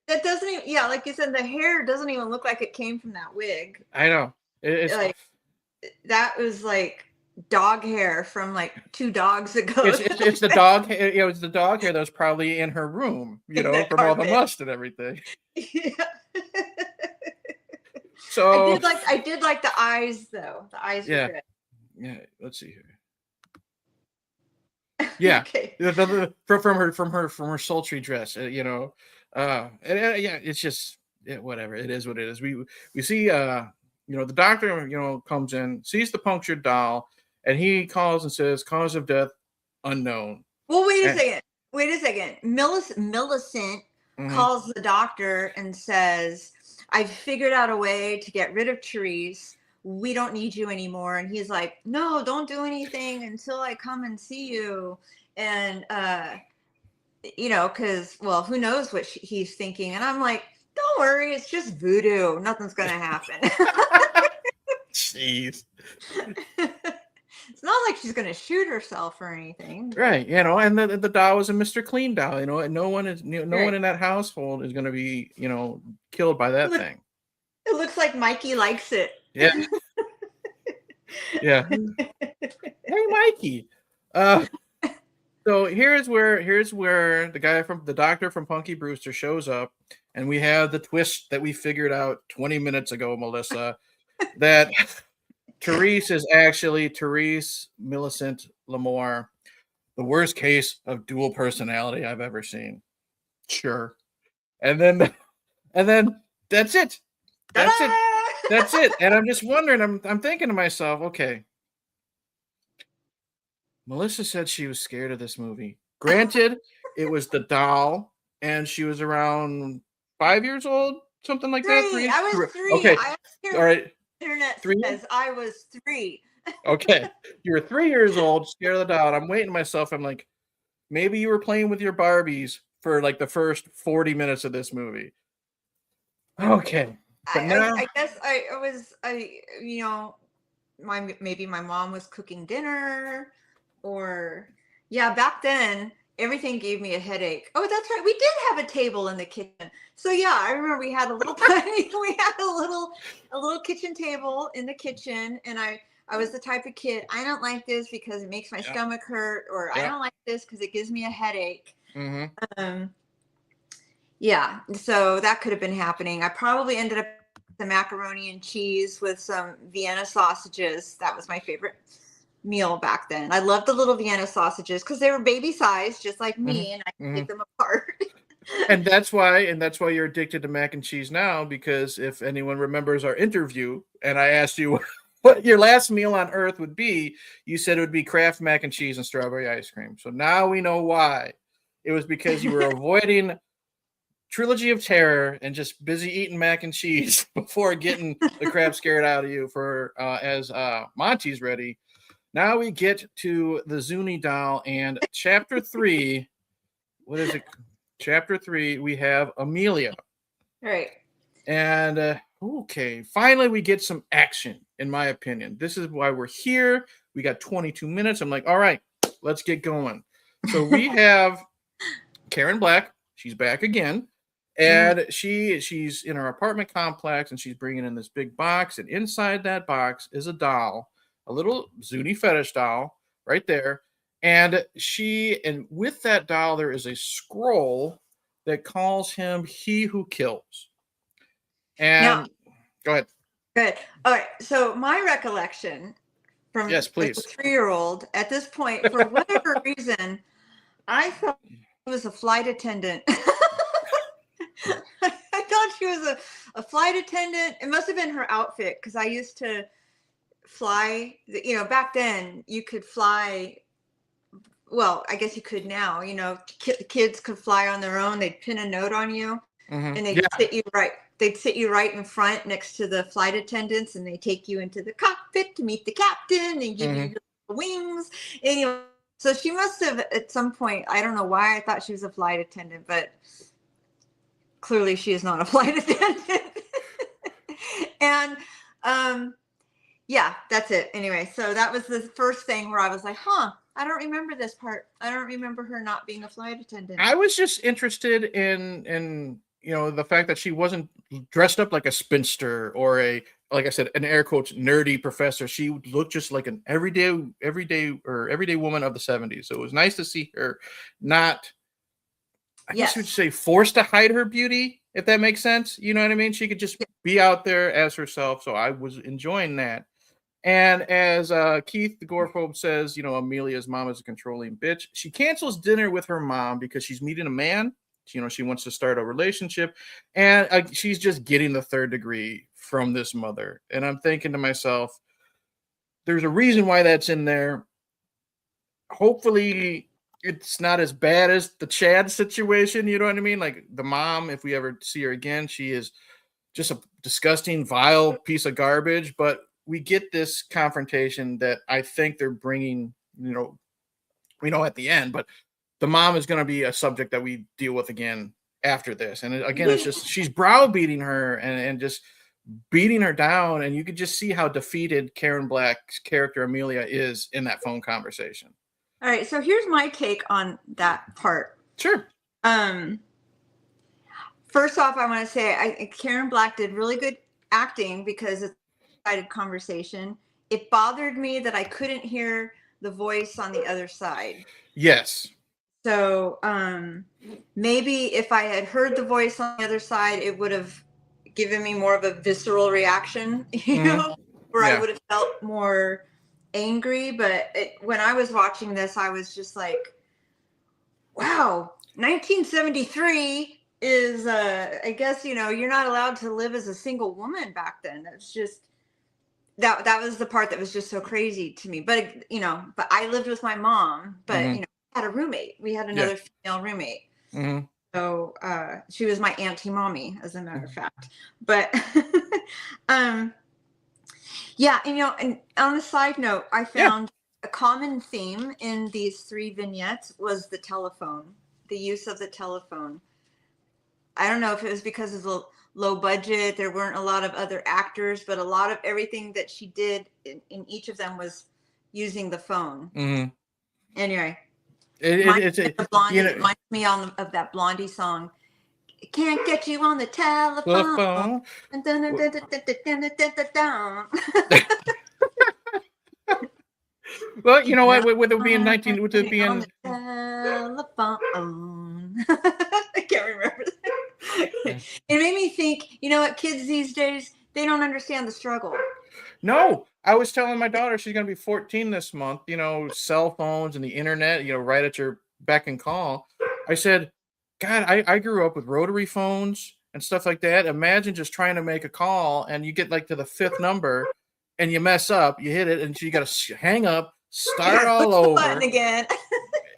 That doesn't even, yeah, like you said, the hair doesn't even look like it came from that wig. I know it's Like, that was like dog hair from like 2 dogs ago. it's the dog hair. You know, it's the dog hair that was probably in her room. You know, from all the must and everything. Yeah. So I did like the eyes though. The eyes were good. Yeah, let's see here. Yeah, okay. From her sultry dress, you know. Yeah, it's just whatever. It is what it is. We see you know, the doctor, you know, comes in, sees the punctured doll, and he calls and says cause of death unknown. Well, wait a second. Millicent calls the doctor and says, I've figured out a way to get rid of Therese. We don't need you anymore. And he's like, no, don't do anything until I come and see you. And you know, because, well, who knows what he's thinking. And I'm like, don't worry, it's just voodoo, nothing's gonna happen. Jeez. It's not like she's gonna shoot herself or anything, right? You know, and the doll is a Mr. Clean doll. You know, and no one in that household is going to be, you know, killed by that thing. It looks like Mikey likes it. Yeah. Yeah. Hey, Mikey. So here's where the doctor from Punky Brewster shows up, and we have the twist that we figured out 20 minutes ago, Melissa, that Therese is actually Therese Millicent Lamore, the worst case of dual personality I've ever seen. Sure. And then that's it. That's it. That's it. And I'm just wondering, I'm thinking to myself, okay, Melissa said she was scared of this movie. Granted, it was the doll, and she was around 5 years old, something like that. 3. I was 3. Okay. All right. Internet 3? says I was 3. Okay. You were 3 years old, scared of the doll. I'm waiting to myself. I'm like, maybe you were playing with your Barbies for like the first 40 minutes of this movie. Okay. But now, I guess you know, maybe my mom was cooking dinner, or yeah, back then everything gave me a headache. Oh, that's right, we did have a table in the kitchen. So yeah, I remember we had a little little kitchen table in the kitchen, and I was the type of kid, I don't like this because it makes my stomach hurt, or I don't like this because it gives me a headache. Yeah, so that could have been happening. I probably ended up the macaroni and cheese with some Vienna sausages. That was my favorite meal back then. I loved the little Vienna sausages because they were baby sized, just like me, and I could take them apart. and that's why you're addicted to mac and cheese now, because if anyone remembers our interview and I asked you what your last meal on earth would be, you said it would be Kraft mac and cheese and strawberry ice cream. So now we know why. It was because you were avoiding Trilogy of Terror and just busy eating mac and cheese before getting the crap scared out of you for as Monty's ready. Now we get to the Zuni doll and chapter 3. What is it? Chapter 3, we have Amelia. Right. And okay, finally we get some action, in my opinion. This is why we're here. We got 22 minutes. I'm like, all right, let's get going. So we have Karen Black. She's back again. And she's in her apartment complex, and she's bringing in this big box, and inside that box is a doll, a little Zuni Fetish doll, right there. And with that doll, there is a scroll that calls him "He Who Kills." Now, And go ahead. good. All right. So my recollection from Yes, like a please. 3-year-old at this point, for whatever reason, I thought she was a flight attendant. I thought she was a flight attendant. It must have been her outfit, because I used to fly. Back then you could fly. Well, I guess you could now. Kids could fly on their own. They'd pin a note on you, and they'd sit you right. They'd sit you right in front next to the flight attendants, and they take you into the cockpit to meet the captain and give you the wings. Anyway, so she must have at some point. I don't know why I thought she was a flight attendant, but clearly she is not a flight attendant. And yeah, that's it. Anyway, so that was the first thing where I was like, I don't remember this part. I don't remember her not being a flight attendant. I was just interested in the fact that she wasn't dressed up like a spinster or like I said, an air quotes nerdy professor. She looked just like an everyday woman of the 70s. So it was nice to see her not, I guess you would say, forced to hide her beauty, if that makes sense. You know what I mean? She could just be out there as herself. So I was enjoying that. And as Keith the Gorephobe says, Amelia's mom is a controlling bitch. She cancels dinner with her mom because she's meeting a man. She wants to start a relationship, and she's just getting the third degree from this mother. And I'm thinking to myself, there's a reason why that's in there. Hopefully it's not as bad as the Chad situation. You know what I mean? Like the mom, if we ever see her again, she is just a disgusting, vile piece of garbage. But we get this confrontation that I think they're bringing, we know at the end, but the mom is going to be a subject that we deal with again after this. And again, it's just, she's browbeating her and just beating her down. And you could just see how defeated Karen Black's character Amelia is in that phone conversation. All right. So here's my take on that part. Sure. First off, I want to say Karen Black did really good acting because it's a sided conversation. It bothered me that I couldn't hear the voice on the other side. Yes. So maybe if I had heard the voice on the other side, it would have given me more of a visceral reaction, where I would have felt more angry. But when I was watching this, I was just like, wow, 1973 is, I guess, you're not allowed to live as a single woman back then. That's just, that was the part that was just so crazy to me. But, but I lived with my mom, but, had a roommate. We had another female roommate. So she was my auntie mommy, as a matter of fact. But yeah, and on a side note, I found a common theme in these 3 vignettes was the telephone, the use of the telephone. I don't know if it was because of the low budget, there weren't a lot of other actors, but a lot of everything that she did in each of them was using the phone. Anyway. Blondie, it reminds me of that Blondie song. Can't get you on the telephone. Well, you know what? Would it be in 19? Would it be in? Telephone. I can't remember. It made me think. You know what? Kids these days, they don't understand the struggle. No, I was telling my daughter she's going to be 14 this month. Cell phones and the internet, right at your beck and call. I said, God, I grew up with rotary phones and stuff like that. Imagine just trying to make a call and you get like to the 5th number and you mess up, you hit it, and so you got to hang up, start all over button again.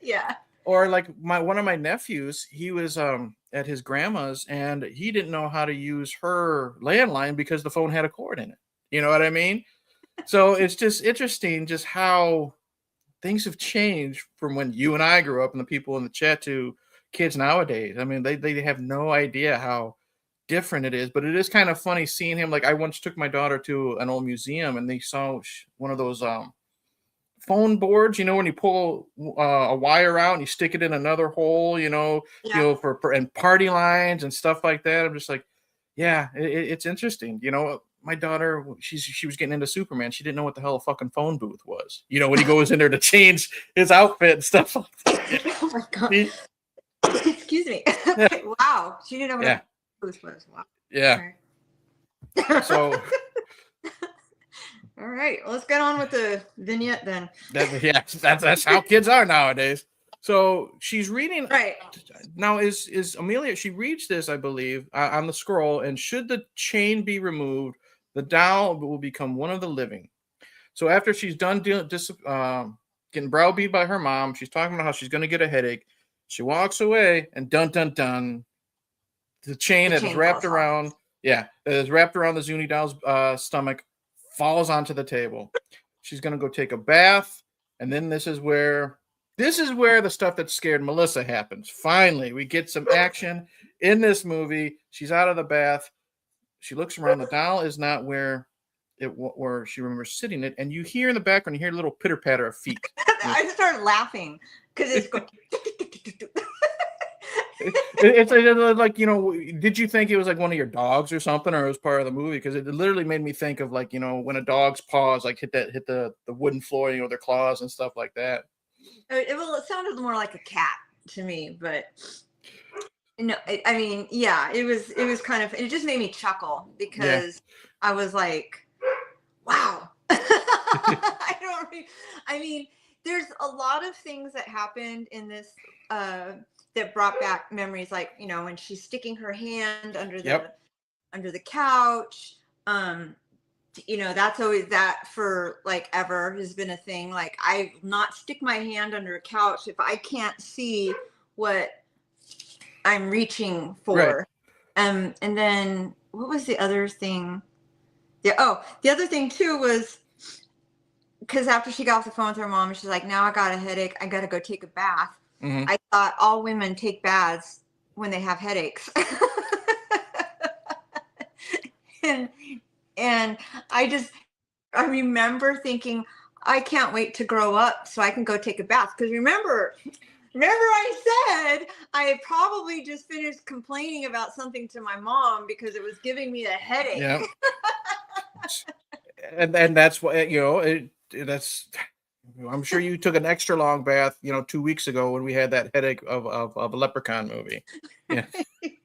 Yeah. Or like one of my nephews, he was at his grandma's and he didn't know how to use her landline because the phone had a cord in it. You know what I mean? So it's just interesting just how things have changed from when you and I grew up and the people in the chat to kids nowadays. I mean, they have no idea how different it is, but it is kind of funny seeing him. Like I once took my daughter to an old museum and they saw one of those phone boards, when you pull a wire out and you stick it in another hole, for and party lines and stuff like that. I'm just like, yeah, it's interesting. My daughter, she was getting into Superman. She didn't know what the hell a fucking phone booth was. When he goes in there to change his outfit and stuff like that. Oh my god. Excuse me. Wow. She didn't know what a booth was. Wow. Yeah. Okay. So all right, let's get on with the vignette then. That's how kids are nowadays. So she's reading. Right. Now is Amelia, she reads this, I believe, on the scroll, and should the chain be removed, the doll will become one of the living. So after she's done getting browbeat by her mom, she's talking about how she's going to get a headache. She walks away, and dun dun dun, the chain that is wrapped around, that is wrapped around the Zuni doll's stomach, falls onto the table. She's going to go take a bath, and then this is where the stuff that scared Melissa happens. Finally, we get some action in this movie. She's out of the bath. She looks around. The doll is not where she remembers sitting it, and you hear in the background, you hear a little pitter patter of feet. I started laughing because it's going. It's like, did you think it was like one of your dogs or something, or it was part of the movie? Because it literally made me think of like, when a dog's paws like hit the wooden floor, their claws and stuff like that. It sounded more like a cat to me, but I mean, yeah, it was kind of, it just made me chuckle because I was like, wow. I mean, there's a lot of things that happened in this that brought back memories, like when she's sticking her hand under the couch. That's always, that for like ever has been a thing. Like, I not stick my hand under a couch if I can't see what I'm reaching for. Right. And then what was the other thing? The other thing too was because after she got off the phone with her mom, she's like, now I got a headache, I gotta go take a bath. Mm-hmm. I thought all women take baths when they have headaches. and I remember thinking, I can't wait to grow up so I can go take a bath. Because remember I said I had probably just finished complaining about something to my mom because it was giving me a headache. Yeah. and that's what, that's, I'm sure you took an extra long bath, 2 weeks ago when we had that headache of a Leprechaun movie. Yeah.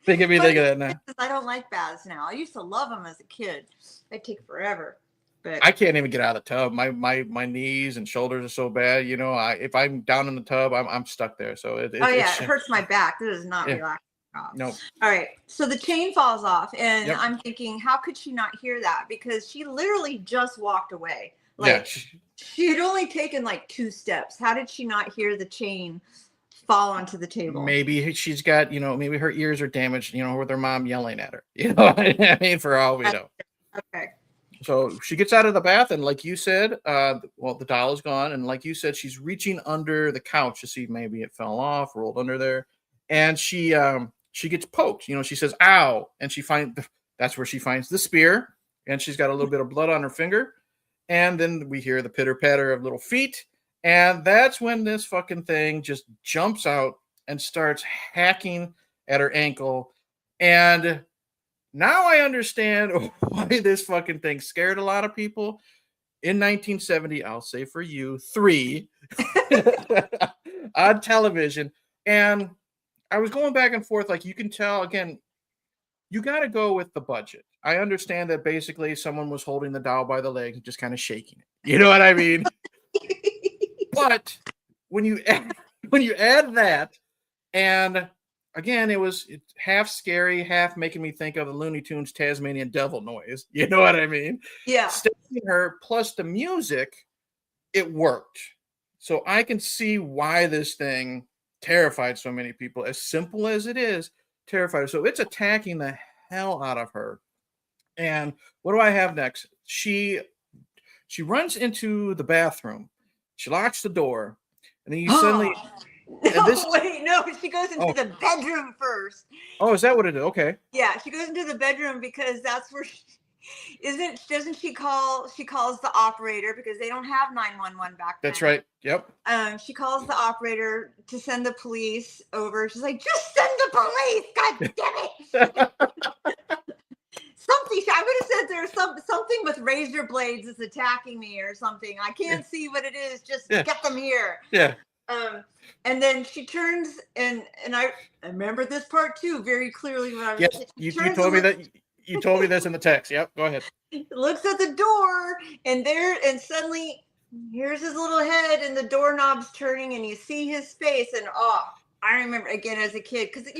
Think of that now. I don't like baths now. I used to love them as a kid. They take forever. But I can't even get out of the tub. My knees and shoulders are so bad. If I'm down in the tub, I'm stuck there. So it hurts my back. This is not relaxing. No. All right. So the chain falls off, and I'm thinking, how could she not hear that? Because she literally just walked away. Like, she had only taken like 2 steps. How did she not hear the chain fall onto the table? Maybe she's got, maybe her ears are damaged, with her mom yelling at her. I mean, for all we know. Okay. So she gets out of the bath, and like you said, the doll is gone, and like you said, she's reaching under the couch to see maybe it fell off, rolled under there, and she gets poked. She says, "Ow!" and that's where she finds the spear, and she's got a little bit of blood on her finger, and then we hear the pitter patter of little feet, and that's when this fucking thing just jumps out and starts hacking at her ankle, and now I understand why this fucking thing scared a lot of people in 1970. I'll say for you, 3 on television. And I was going back and forth. Like, you can tell, again, you got to go with the budget. I understand that basically someone was holding the doll by the leg and just kind of shaking it. You know what I mean? But when you add that, and again, it's half scary, half making me think of the Looney Tunes Tasmanian Devil noise. You know what I mean? Yeah. Stabbing her plus the music, it worked. So I can see why this thing terrified so many people. As simple as it is, terrified her. So it's attacking the hell out of her. And what do I have next? She runs into the bathroom. She locks the door. And then you suddenly... No, she goes into the bedroom first. Oh, is that what it is? Okay. Yeah, she goes into the bedroom because that's where doesn't she call? She calls the operator because they don't have 911 back then. That's right. Yep. She calls the operator to send the police over. She's like, just send the police. God damn it. Something. I would have said there's something with razor blades is attacking me or something. I can't see what it is. Just get them here. Yeah. And then she turns and I remember this part too very clearly when I was. Yes, you told me that. You told me this in the text. Yep. Go ahead. Looks at the door and suddenly here's his little head and the doorknob's turning and you see his face and I remember again as a kid because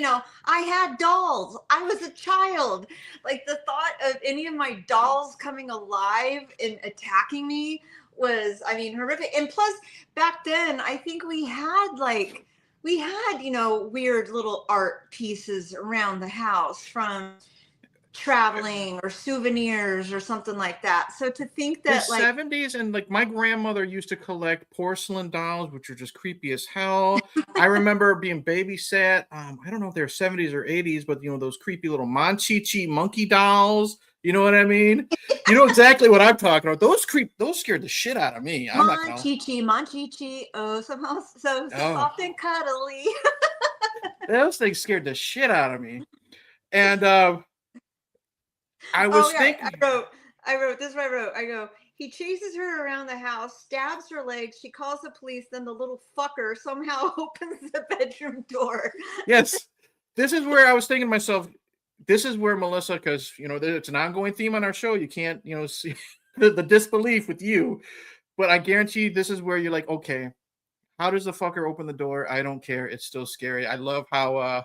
I had dolls. I was a child. Like the thought of any of my dolls coming alive and attacking me was, horrific. And plus back then I think we had weird little art pieces around the house from traveling or souvenirs or something like that. So to think that the 70s and my grandmother used to collect porcelain dolls, which are just creepy as hell. I remember being babysat. I don't know if they're 70s or 80s, but those creepy little Monchichi monkey dolls. You know what I mean? You know exactly what I'm talking about. Those scared the shit out of me. Monchichi, somehow so soft and cuddly. Those things scared the shit out of me. And I was thinking. I wrote this. Is what I wrote. I go. He chases her around the house, stabs her legs. She calls the police. Then the little fucker somehow opens the bedroom door. Yes, this is where I was thinking to myself. This is where Melissa, because it's an ongoing theme on our show. You can't see the disbelief with you, but I guarantee this is where you're like, okay, how does the fucker open the door? I don't care. It's still scary. I love how.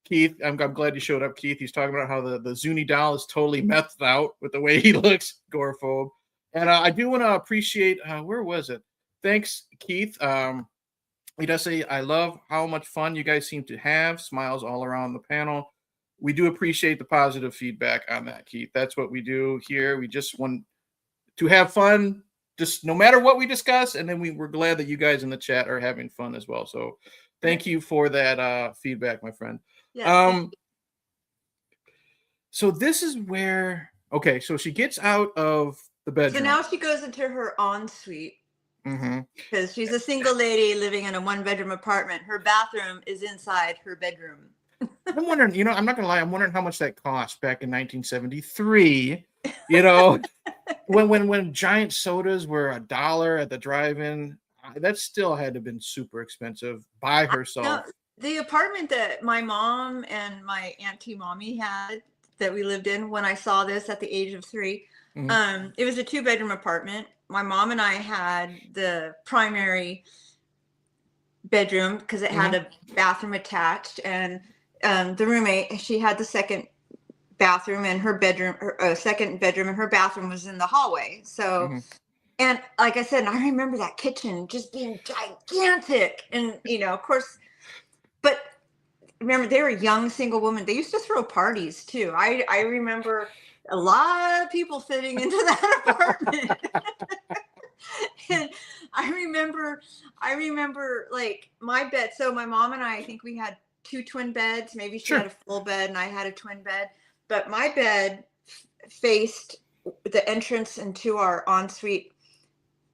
Keith, I'm glad you showed up, Keith. He's talking about how the Zuni doll is totally methed out with the way he looks, agoraphobe. And I do want to appreciate, where was it? Thanks, Keith. He does say, I love how much fun you guys seem to have. Smiles all around the panel. We do appreciate the positive feedback on that, Keith. That's what we do here. We just want to have fun, just no matter what we discuss. And then we're glad that you guys in the chat are having fun as well. So thank you for that feedback, my friend. Yes. So this is where so she gets out of the bedroom. So now she goes into her ensuite because she's a single lady living in a 1-bedroom apartment. Her bathroom is inside her bedroom. I'm wondering, I'm not gonna lie, I'm wondering how much that cost back in 1973. when giant sodas were $1 at the drive-in, that still had to have been super expensive by herself. The apartment that my mom and my auntie mommy had that we lived in when I saw this at the age of 3, it was a 2-bedroom apartment. My mom and I had the primary bedroom because it had a bathroom attached, and the roommate, she had the second bathroom and her bedroom, second bedroom, and her bathroom was in the hallway. So, and like I said, I remember that kitchen just being gigantic, and of course. But remember, they were young single women. They used to throw parties too. I remember a lot of people fitting into that apartment. And I remember like my bed. So my mom and I think we had 2 twin beds. Maybe she had a full bed and I had a twin bed. But my bed faced the entrance into our ensuite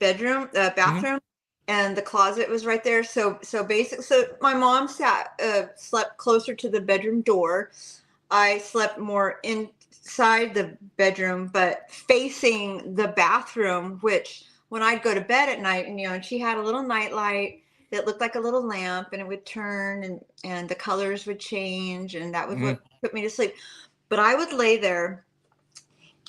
bathroom. And the closet was right there. So my mom slept closer to the bedroom door. I slept more inside the bedroom, but facing the bathroom, which when I'd go to bed at night, and she had a little night light that looked like a little lamp, and it would turn and the colors would change, and that would what put me to sleep. But I would lay there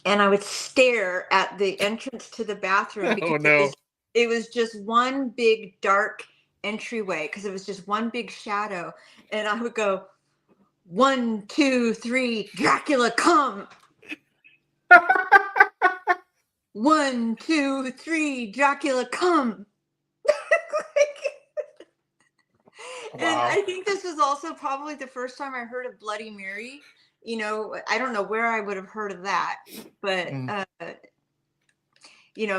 and I would stare at the entrance to the bathroom because it was just one big dark entryway because it was just one big shadow. And I would go, 1, 2, 3, Dracula, come. 1, 2, 3, Dracula, come. And I think this was also probably the first time I heard of Bloody Mary. I don't know where I would have heard of that, but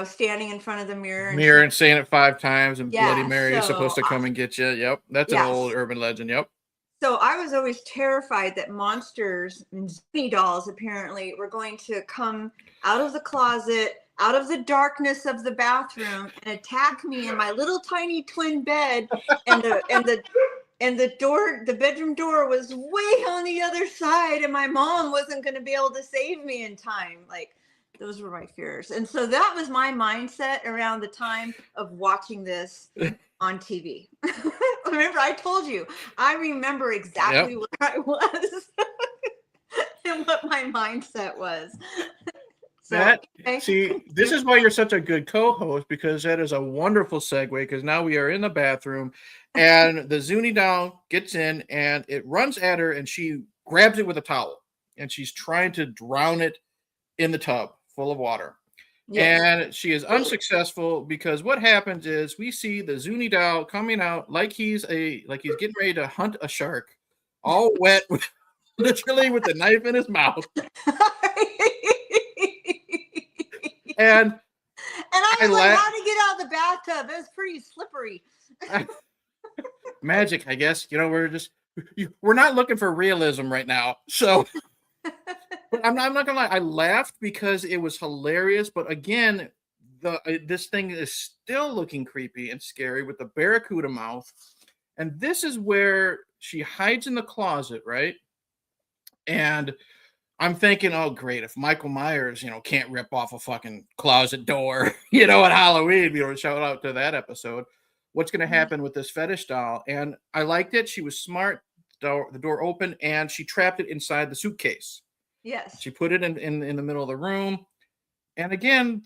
standing in front of the mirror and saying it 5 times, and Bloody Mary is supposed to come and get you. Yep, that's an old urban legend. Yep. So I was always terrified that monsters and Zuni dolls apparently were going to come out of the closet, out of the darkness of the bathroom, and attack me in my little tiny twin bed, and the bedroom door was way on the other side, and my mom wasn't going to be able to save me in time. Like, those were my fears. And so that was my mindset around the time of watching this on TV. Remember, I told you, I remember exactly where I was and what my mindset was. So, see, this is why you're such a good co-host, because that is a wonderful segue, because now we are in the bathroom and the Zuni doll gets in and it runs at her and she grabs it with a towel and she's trying to drown it in the tub full of water. Yes. And she is unsuccessful, because what happens is we see the Zuni doll coming out like he's getting ready to hunt a shark, all wet, literally with the knife in his mouth. And I was like, how to get out of the bathtub? It was pretty slippery. Magic, I guess. We're not looking for realism right now. So but I'm not gonna lie, I laughed because it was hilarious. But again, this thing is still looking creepy and scary with the barracuda mouth. And this is where she hides in the closet, right? And I'm thinking, oh great, if Michael Myers, can't rip off a fucking closet door, at Halloween, shout out to that episode. What's gonna happen with this fetish doll? And I liked it. She was smart. The door opened and she trapped it inside the suitcase. Yes. She put it in the middle of the room. And again,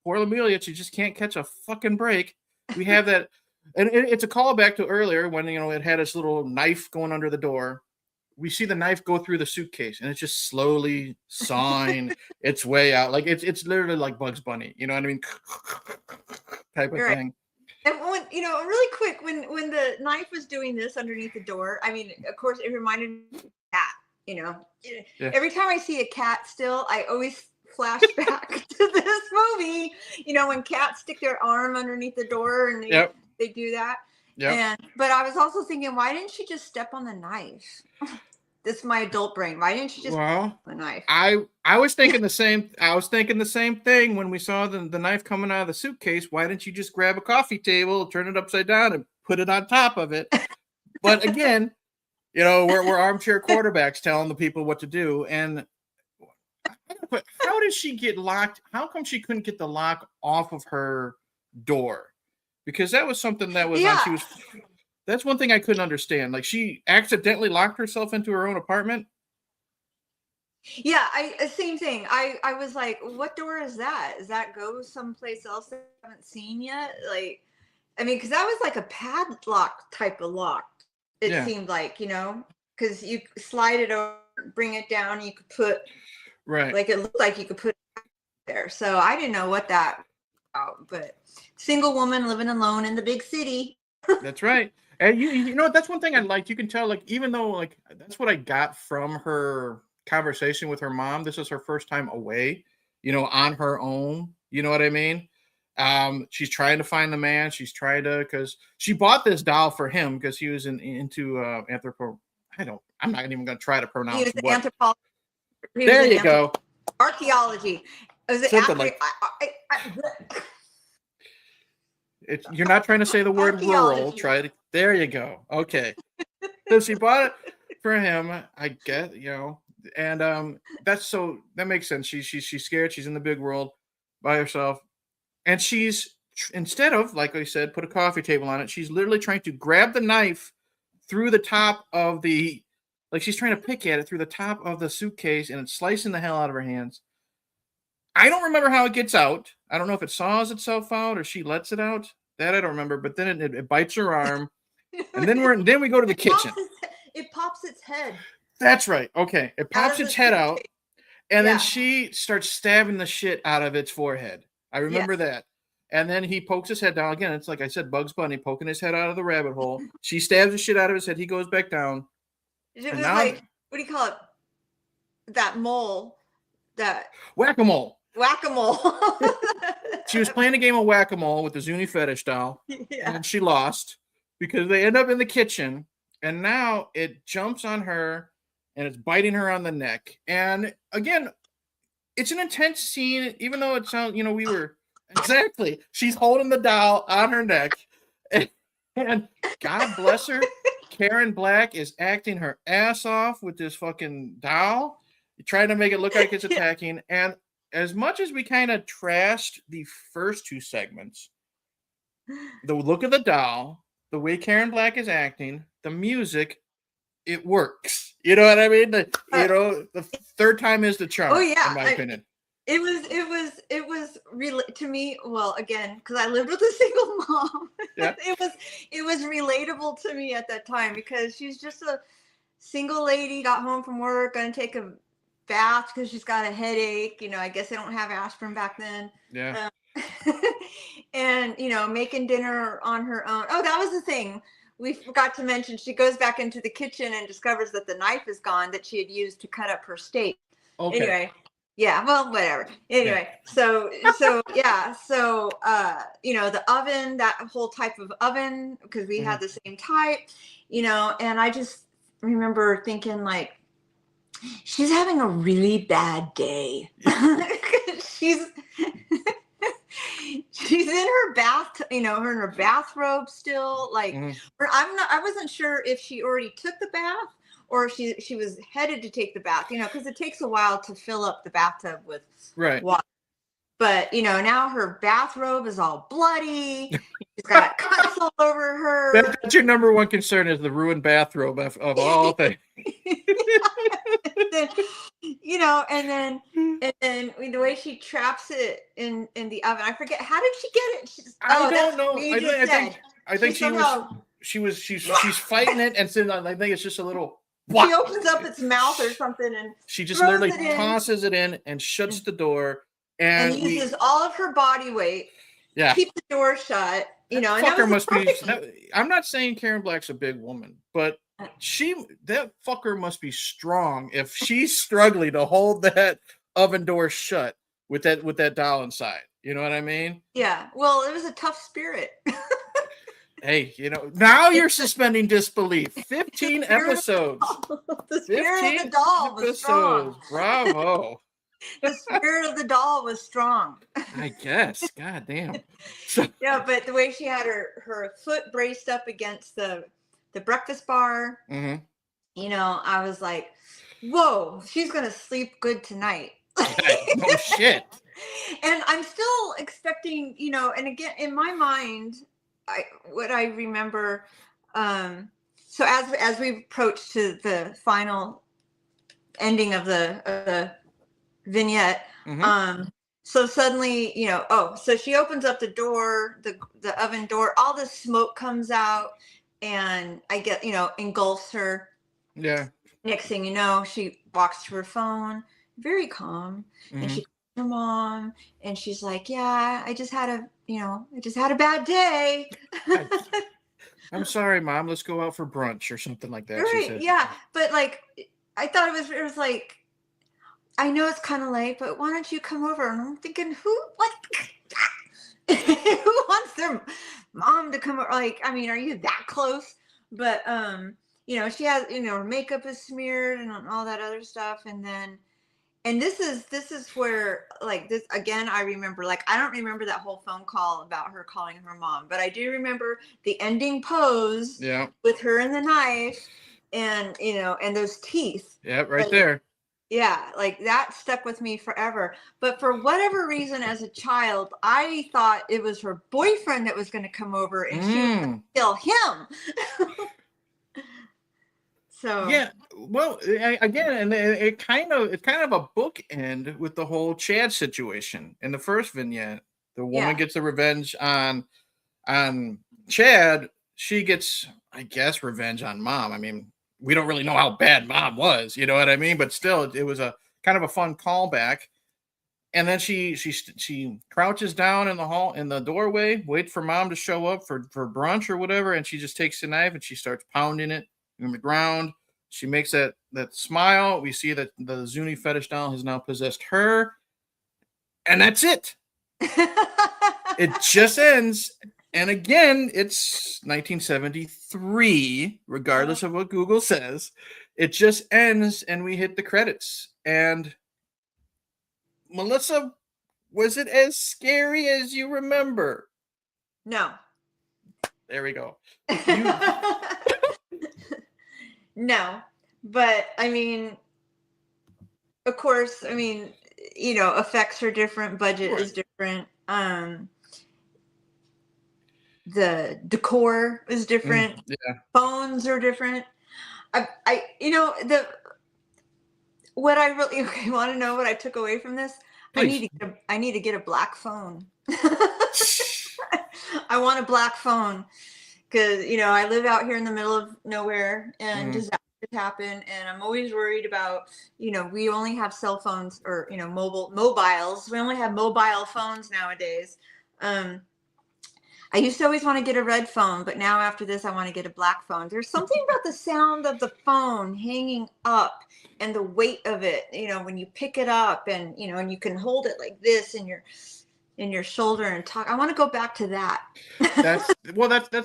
poor Amelia, she just can't catch a fucking break. We have that, and it's a callback to earlier when, it had its little knife going under the door. We see the knife go through the suitcase and it's just slowly sawing its way out. Like it's literally like Bugs Bunny, you know what I mean? Type of thing. And when, really quick, when the knife was doing this underneath the door, I mean, of course, it reminded me of a cat. Yeah. Every time I see a cat still, I always flash back to this movie, when cats stick their arm underneath the door and they do that. Yeah. But I was also thinking, why didn't she just step on the knife? This is my adult brain. Why didn't she just step on the knife? I was thinking the same. I was thinking the same thing when we saw the knife coming out of the suitcase. Why didn't you just grab a coffee table, turn it upside down, and put it on top of it? But again, we're armchair quarterbacks telling the people what to do. And how did she get locked? How come she couldn't get the lock off of her door? Because that was something that was that's one thing I couldn't understand. Like, she accidentally locked herself into her own apartment. Yeah, same thing. I was like, what door is that? Does that go someplace else that I haven't seen yet? Like, I mean, because that was like a padlock type of lock. It seemed like, because you slide it over, bring it down, you could put like it looked like you could put it there. So I didn't know what that was about, but single woman living alone in the big city. That's right. And you know, that's one thing I liked. You can tell, like, even though, like, that's what I got from her conversation with her mom. This is her first time away, on her own. You know what I mean? She's trying to find the man. She's trying to, because she bought this doll for him because he was into I'm not even going to try to pronounce. He was anthropology. There you go. Archaeology. You're not trying to say the word rural. There you go. Okay. So she bought it for him, I guess, and that makes sense. She's scared. She's in the big world by herself. And she's, instead of, like I said, put a coffee table on it, she's literally trying to grab the knife through the top of she's trying to pick at it through the top of the suitcase, and it's slicing the hell out of her hands. I don't remember how it gets out. I don't know if it saws itself out or she lets it out. That I don't remember. But then it bites her arm, and then we go to the kitchen. It pops its head. That's right. Okay, it pops its head out, and then she starts stabbing the shit out of its forehead. I remember that. And then he pokes his head down again. It's like I said, Bugs Bunny poking his head out of the rabbit hole. She stabs the shit out of his head. He goes back down. It was like, what do you call it? That mole. That whack-a-mole. Whack-a-mole. She was playing a game of whack-a-mole with the Zuni Fetish Doll, and she lost because they end up in the kitchen, and now it jumps on her and it's biting her on the neck. And again, it's an intense scene, even though it sounds, we were exactly. She's holding the doll on her neck, and God bless her, Karen Black is acting her ass off with this fucking doll, trying to make it look like it's attacking. And as much as we kind of trashed the first two segments, the look of the doll, the way Karen Black is acting, the music, it works. You know what I mean? The third time is the charm. Oh yeah, in my opinion. It was really, to me. Well, again, because I lived with a single mom. Yeah. it was relatable to me at that time, because she's just a single lady, got home from work, gonna take a bath because she's got a headache. I guess they don't have aspirin back then. Yeah. And making dinner on her own. Oh, that was the thing we forgot to mention. She goes back into the kitchen and discovers that the knife is gone that she had used to cut up her steak. Okay. Anyway, yeah, well, whatever. Anyway, yeah. So the oven, that whole type of oven, because we had the same type, and I just remember thinking, like, she's having a really bad day. she's in her bath, her in her bathrobe still, like, I wasn't sure if she already took the bath or she was headed to take the bath, because it takes a while to fill up the bathtub with water. But, now her bathrobe is all bloody. She's got cuts all over her. That's your number one concern, is the ruined bathrobe of all things. And then the way she traps it in the oven. I forget, how did she get it? I don't know. I think she's fighting it, and so I think it's just a little. She opens up its mouth or something, and she just literally tosses it in and shuts the door, and uses all of her body weight. Yeah, keep the door shut. Fucker must be. I'm not saying Karen Black's a big woman, but that fucker must be strong if she's struggling to hold that oven door shut with that doll inside. You know what I mean? Yeah. Well, it was a tough spirit. Hey, now you're suspending disbelief. 15 episodes. The spirit of the doll was strong. Bravo. The spirit of the doll was strong. I guess. God damn. Yeah, but the way she had her foot braced up against the breakfast bar, I was like, whoa, she's going to sleep good tonight. Oh, shit. And I'm still expecting, and again, in my mind, what I remember, so as we approach to the final ending of the vignette, so suddenly, so she opens up the door, the oven door, all the smoke comes out, and I get, engulfs her. Yeah. Next thing you know, she walks to her phone, very calm, and she calls her mom, and she's like, yeah, I just had a bad day. I'm sorry, Mom. Let's go out for brunch or something like that. Right. She said. Yeah. But like, I thought it was like, I know it's kind of late, but why don't you come over? And I'm thinking, who wants their mom to come over? Like, I mean, are you that close? But, she has, her makeup is smeared and all that other stuff. And this is where, like, this again, I remember, like, I don't remember that whole phone call about her calling her mom, but I do remember the ending pose with her and the knife and, and those teeth. Yeah, right there. Yeah, like that stuck with me forever. But for whatever reason, as a child, I thought it was her boyfriend that was going to come over and she was going to kill him. So yeah, well, again, and it's kind of a bookend with the whole Chad situation. In the first vignette, the woman gets the revenge on Chad. She gets, I guess, revenge on Mom. I mean, we don't really know how bad Mom was, you know what I mean? But still, it was a kind of a fun callback. And then she crouches down in the doorway, waits for Mom to show up for brunch or whatever, and she just takes the knife and she starts pounding it in the ground. She makes that smile. We see that the Zuni Fetish Doll has now possessed her, and that's it. It just ends, And again, it's 1973, regardless of what Google says. It just ends and we hit the credits. And Melissa, was it as scary as you remember? No. There we go. No. But I mean, of course, I mean, you know, effects are different, budget is different. The decor is different. Yeah. Phones are different. You know, what I really want to know what I took away from this. Please. I need to get a black phone. I want a black phone because, you know, I live out here in the middle of nowhere and disasters happen, and I'm always worried about, you know, we only have cell phones or, you know, mobiles. We only have mobile phones nowadays. I used to always want to get a red phone, but now after this, I want to get a black phone. There's something about the sound of the phone hanging up and the weight of it, you know, when you pick it up and, you know, and you can hold it like this in your shoulder and talk. I want to go back to that. That's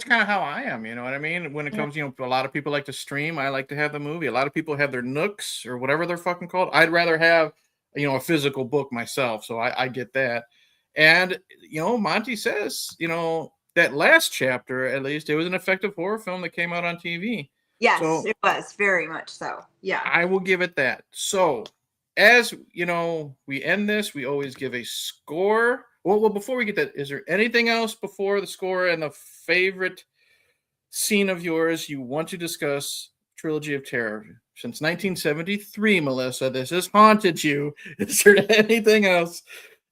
kind of how I am. You know what I mean? When it comes, you know, a lot of people like to stream. I like to have the movie. A lot of people have their Nooks or whatever they're fucking called. I'd rather have, you know, a physical book myself. So I get that. And, you know, Monty says, you know, that last chapter, at least, it was an effective horror film that came out on TV. Yes, so, it was very much so. Yeah. I will give it that. So, as you know, we end this, we always give a score. Well, before we get that, is there anything else before the score and the favorite scene of yours you want to discuss? Trilogy of Terror. Since 1973, Melissa, this has haunted you. Is there anything else?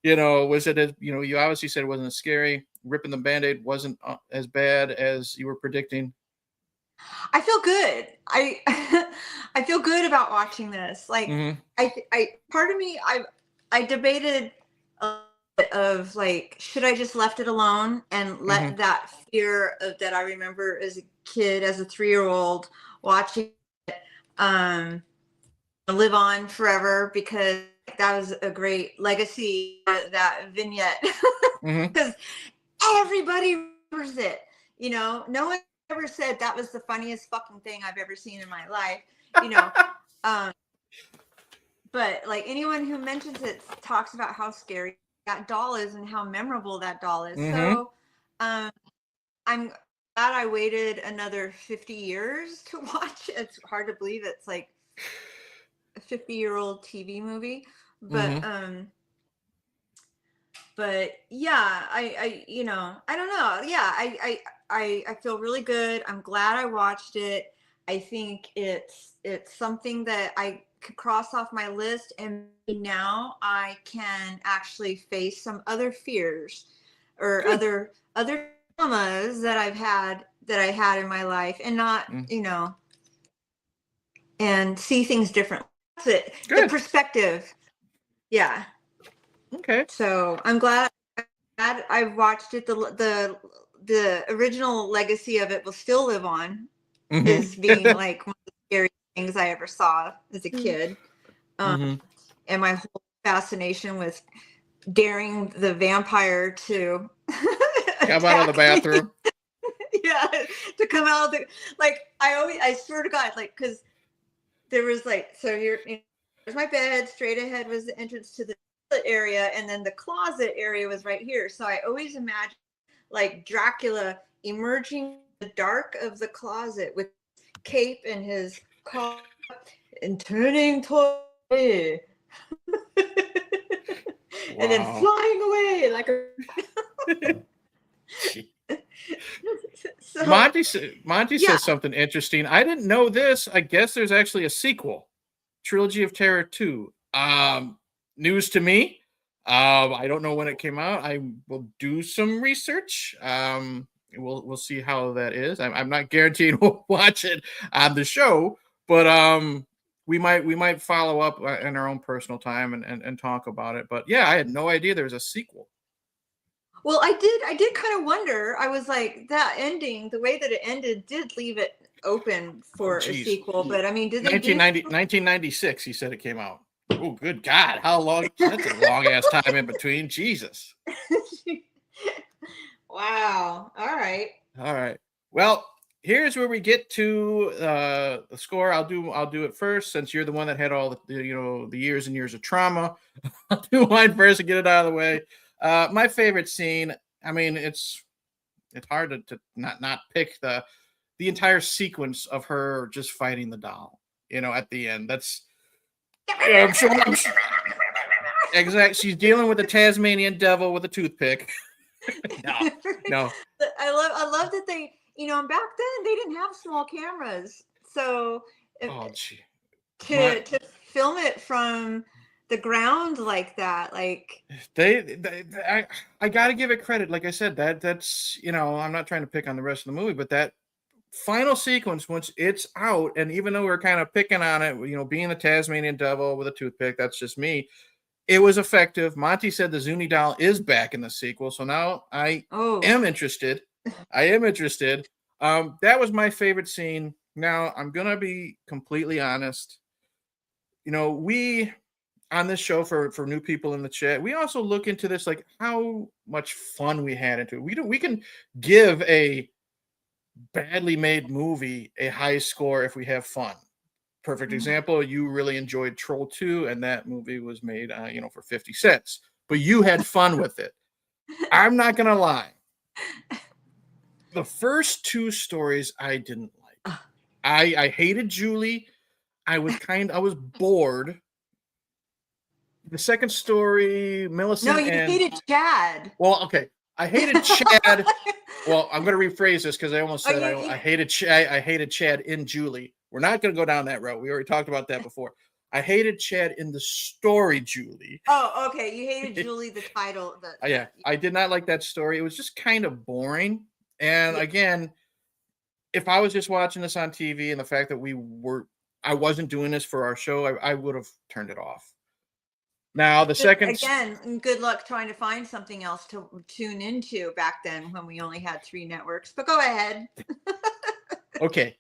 You know, was it, you know, you obviously said it wasn't as scary. Ripping the Band-Aid wasn't as bad as you were predicting. I feel good. I feel good about watching this. Like, I part of me, I debated a bit of like, should I just left it alone and let that fear of that I remember as a kid, as a 3-year-old watching it, live on forever, because that was a great legacy, that vignette, because everybody remembers it. You know, no one ever said that was the funniest fucking thing I've ever seen in my life. You know, but like anyone who mentions it talks about how scary that doll is and how memorable that doll is. So, I'm glad I waited another 50 years to watch. It's hard to believe it's like a 50-year-old TV movie, but yeah, I you know, I don't know. Yeah, I feel really good. I'm glad I watched it. I think it's something that I could cross off my list, and now I can actually face some other fears or other traumas that I had in my life, and not, you know, and see things differently. That's it. The perspective. Yeah. Okay. So I'm glad I've watched it. The original legacy of it will still live on, as being like one of the scariest things I ever saw as a kid. And my whole fascination with daring the vampire to come out of the bathroom. Yeah, to come out of the, like, I swear to God, like, because there was like, so here's my bed, straight ahead was the entrance to the area, and then the closet area was right here. So I always imagined like Dracula emerging in the dark of the closet with cape and his collar and turning toward me. And then flying away like a so, Monty says something interesting. I didn't know this. I guess there's actually a sequel, Trilogy of Terror 2. News to me. I don't know when it came out. I will do some research. We'll see how that is. I'm not guaranteeing we'll watch it on the show, but we might follow up in our own personal time and talk about it. But yeah, I had no idea there was a sequel. Well, I did kind of wonder. I was like, that ending, the way that it ended, did leave it open for a sequel. But I mean, did they 1996, he said it came out. Oh, good God. How long? That's a long ass time in between. Jesus. Wow. All right. All right. Well, here's where we get to the score. I'll do it first since you're the one that had all the years and years of trauma. I'll do mine first and get it out of the way. My favorite scene. I mean, it's hard to not pick the entire sequence of her just fighting the doll. At the end. That's I'm sure exactly. She's dealing with the Tasmanian devil with a toothpick. No. I love that they, back then they didn't have small cameras, so to film it from the ground like that, like I got to give it credit. Like I said, that's I'm not trying to pick on the rest of the movie, but that final sequence once it's out, and even though we're kind of picking on it, being the Tasmanian devil with a toothpick, that's just me. It was effective. Monty said the Zuni doll is back in the sequel, so now I am interested. That was my favorite scene. Now I'm gonna be completely honest. We on this show for new people in the chat, we also look into this like how much fun we had into it. We can give a badly made movie a high score if we have fun. Perfect example, you really enjoyed Troll 2, and that movie was made, for 50 cents. But you had fun with it. I'm not going to lie. The first two stories I didn't like. I hated Julie. I was bored. The second story, Millicent. No, you hated Chad. Well, okay. I hated Chad. Well, I'm going to rephrase this because I almost said I hated Chad. I hated Chad in Julie. We're not going to go down that road. We already talked about that before. I hated Chad in the story, Julie. Oh, okay. You hated Julie, the title. Yeah, I did not like that story. It was just kind of boring. And again, if I was just watching this on TV and the fact that I wasn't doing this for our show, I would have turned it off. Now, the second... Again, good luck trying to find something else to tune into back then when we only had 3 networks. But go ahead. Okay.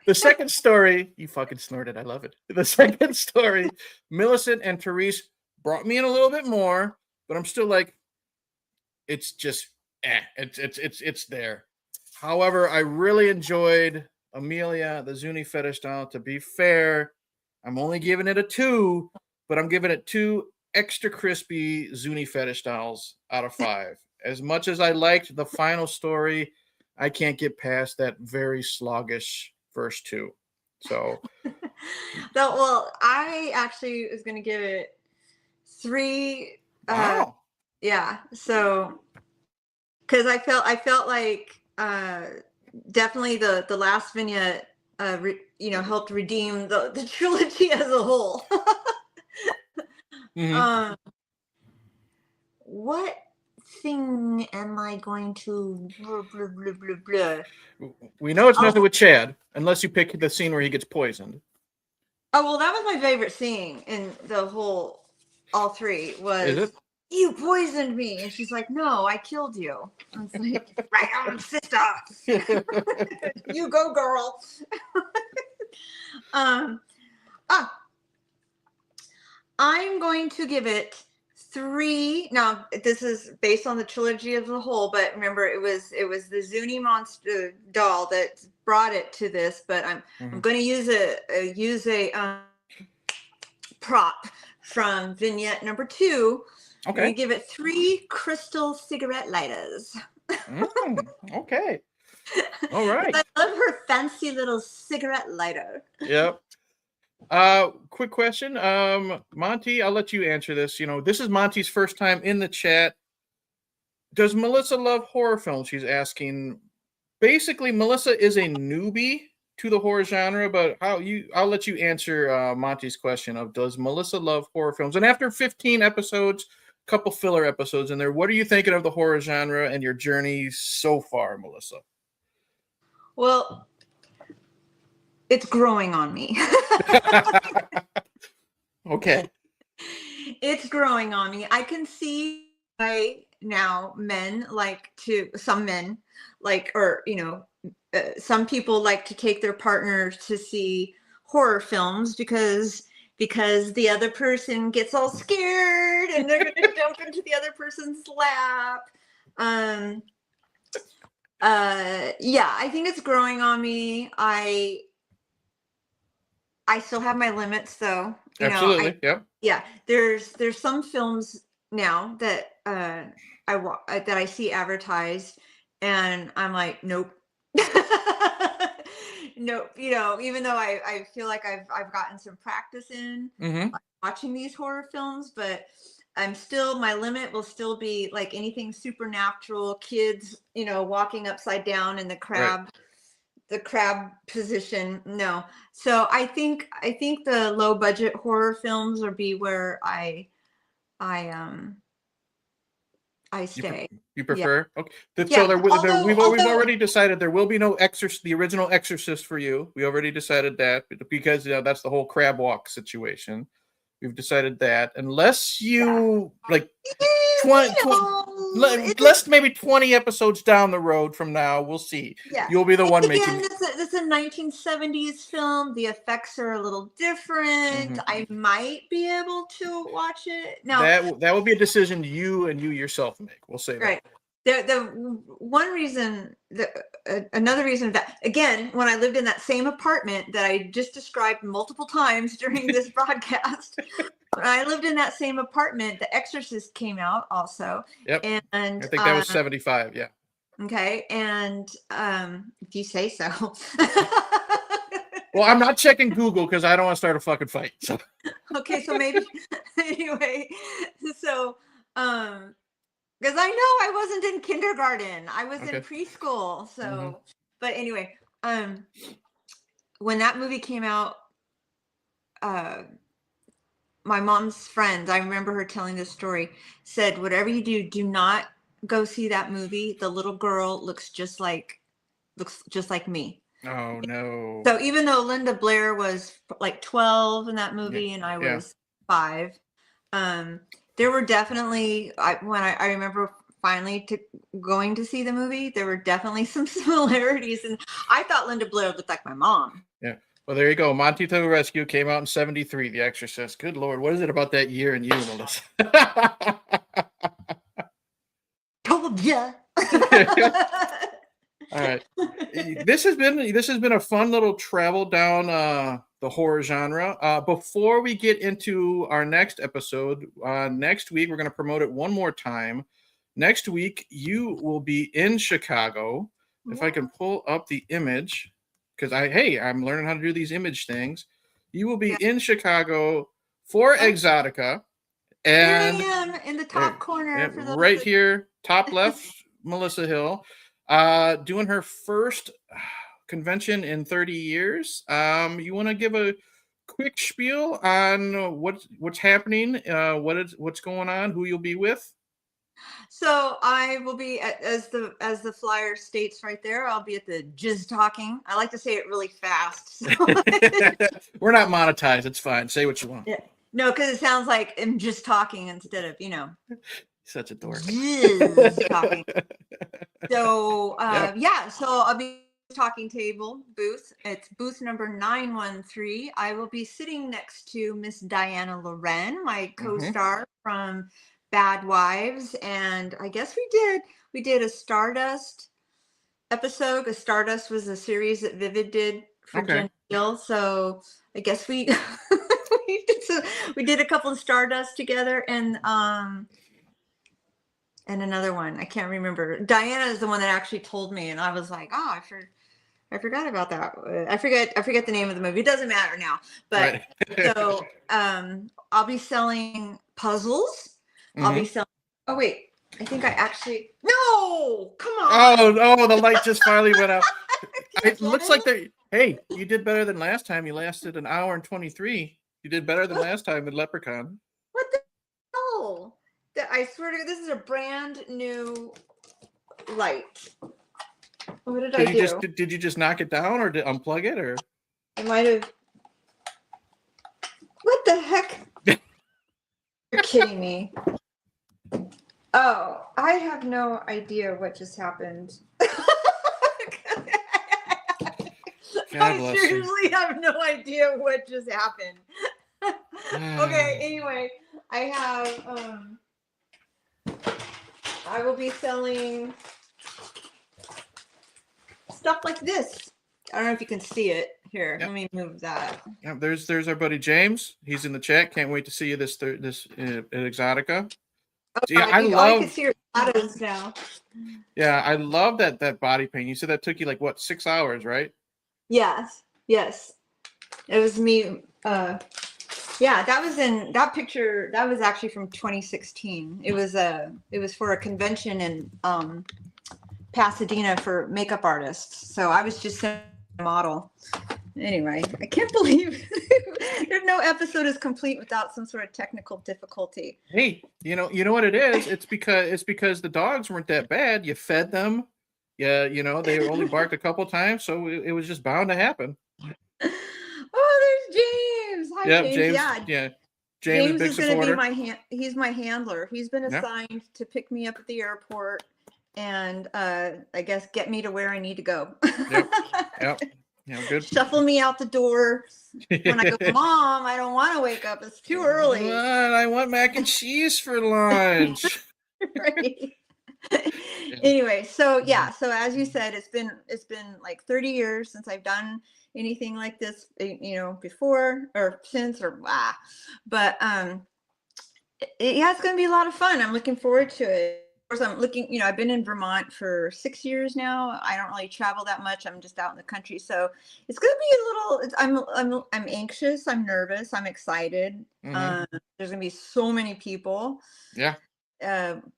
The second story, you fucking snorted. I love it. The second story, Millicent and Therese brought me in a little bit more, but I'm still like, it's just, it's there. However, I really enjoyed Amelia, the Zuni Fetish Doll. To be fair, I'm only giving it a 2, but I'm giving it 2 extra crispy Zuni Fetish Dolls out of 5. As much as I liked the final story, I can't get past that very sluggish first 2. So, well, I actually was going to give it 3. Wow. Yeah. So, because I felt like definitely the last vignette, helped redeem the trilogy as a whole. Mm-hmm. What thing am I going to blah, blah, blah, blah, blah. We know it's nothing with Chad, unless you pick the scene where he gets poisoned. Oh, well, that was my favorite scene in the whole, all 3 was, is it? You poisoned me. And she's like, no, I killed you. I was like, right on, sister. You go, girl. I'm going to give it 3. Now, this is based on the trilogy of the whole, but remember, it was the Zuni monster doll that brought it to this. But I'm going to use a prop from vignette number 2. Okay. I'm going to give it 3 crystal cigarette lighters. Okay. All right. I love her fancy little cigarette lighter. Yep. Quick question. Monty, I'll let you answer this. This is Monty's first time in the chat. Does Melissa love horror films? She's asking. Basically, Melissa is a newbie to the horror genre, but I'll let you answer Monty's question of does Melissa love horror films? And after 15 episodes, a couple filler episodes in there, what are you thinking of the horror genre and your journey so far, Melissa? Well, it's growing on me. Okay. It's growing on me. I can see why now some men like, or, some people like to take their partners to see horror films because the other person gets all scared and they're going to jump into the other person's lap. Yeah, I think it's growing on me. I still have my limits though. Absolutely. Yep. Yeah, there's some films now that that I see advertised and I'm like, nope. Nope, even though I feel like I've gotten some practice in watching these horror films, but my limit will still be like anything supernatural, kids, walking upside down in the crab position. No. So I think the low budget horror films will be where I stay. You Yeah. prefer? Okay. So Yeah. we've Although already decided there will be no the original Exorcist for you. We already decided that because that's the whole crab walk situation. We've decided that unless you like 20, less maybe 20 episodes down the road from now, we'll see. Yeah. You'll be the one Again, making. this is a 1970s film. The effects are a little different. I might be able to watch it now. That will be a decision you yourself make. We'll say that. Right. The one reason, another reason that, again, when I lived in that same apartment that I just described multiple times during this broadcast, when I lived in that same apartment, The Exorcist came out also. Yep. And I think that was 75. Yeah. Okay. And if you say so. Well, I'm not checking Google because I don't want to start a fucking fight. So. Okay. So maybe anyway. So because I know I wasn't in kindergarten. I was in preschool. So, but anyway, when that movie came out, my mom's friends, I remember her telling this story, said, whatever you do not go see that movie. The little girl looks just like me. Oh no. So even though Linda Blair was like 12 in that movie and I was 5, there were definitely, I remember finally going to see the movie, there were definitely some similarities, and I thought Linda Blair looked like my mom. Yeah. Well, there you go. Monty to the Rescue came out in 73. The Exorcist. Good Lord, what is it about that year and you, Melissa? Told ya. All right. This has been a fun little travel down the horror genre. Before we get into our next episode, next week we're going to promote it one more time. Next week you will be in Chicago. If I can pull up the image, because I'm learning how to do these image things. You will be in Chicago for Exotica, and here I am in the top corner, for right here, top left, Melissa Hill. Doing her first convention in 30 years. You want to give a quick spiel on what's happening, what's going on, who you'll be with? So I will be as the flyer states right there. I'll be at the Jizz Talking. I like to say it really fast. So. We're not monetized. It's fine. Say what you want. Yeah. No, because it sounds like I'm just talking instead of Such a dork. Jizz Talking. So so I'll be talking table booth. It's booth number 913. I will be sitting next to Miss Diana Loren, my co-star from Bad Wives, and I guess we did a Stardust episode. Because Stardust was a series that Vivid did for Jen Hill. So I guess we we did a couple of Stardust together, and another one. I can't remember. Diana is the one that actually told me, and I was like, oh, I forgot about that. I forget the name of the movie. It doesn't matter now. But so I'll be selling puzzles. I'll be selling. Oh wait, I think I actually. No, come on. Oh, the light just finally went out. It looks like hey, you did better than last time. You lasted an hour and 23. You did better than last time with Leprechaun. What the hell? I swear to God, this is a brand new light. What did I do? Did you just knock it down or unplug it, or? I might have. What the heck? You're kidding me. Oh, I have no idea what just happened. I seriously have no idea what just happened. Okay, anyway, I have I will be selling stuff like this. I don't know if you can see it. Here, let me move that. Yeah, there's our buddy James. He's in the chat. Can't wait to see you at Exotica. Oh, Yeah, I can see your shadows now. Yeah, I love that body paint. You said that took you like what, 6 hours, right? Yes. It was me. Yeah, that picture. That was actually from 2016. It was for a convention in Pasadena for makeup artists. So I was just a model. Anyway, I can't believe there's no episode is complete without some sort of technical difficulty. Hey, you know what it is? It's because the dogs weren't that bad. You fed them. Yeah, they only barked a couple times, so it was just bound to happen. Oh, there's James. Hi, Yep, James. Yeah. James is going to be he's my handler. He's been assigned to pick me up at the airport and I guess get me to where I need to go. Yep. Yeah, good. Shuffle me out the door when I go, Mom, I don't want to wake up. It's too early. I want mac and cheese for lunch. Right. Anyway, so as you said, it's been like 30 years since I've done anything like this, before or since but it's going to be a lot of fun. I'm looking forward to it. Of course, I'm looking, I've been in Vermont for 6 years now. I don't really travel that much. I'm just out in the country. So it's going to be I'm anxious. I'm nervous. I'm excited. There's going to be so many people. Yeah.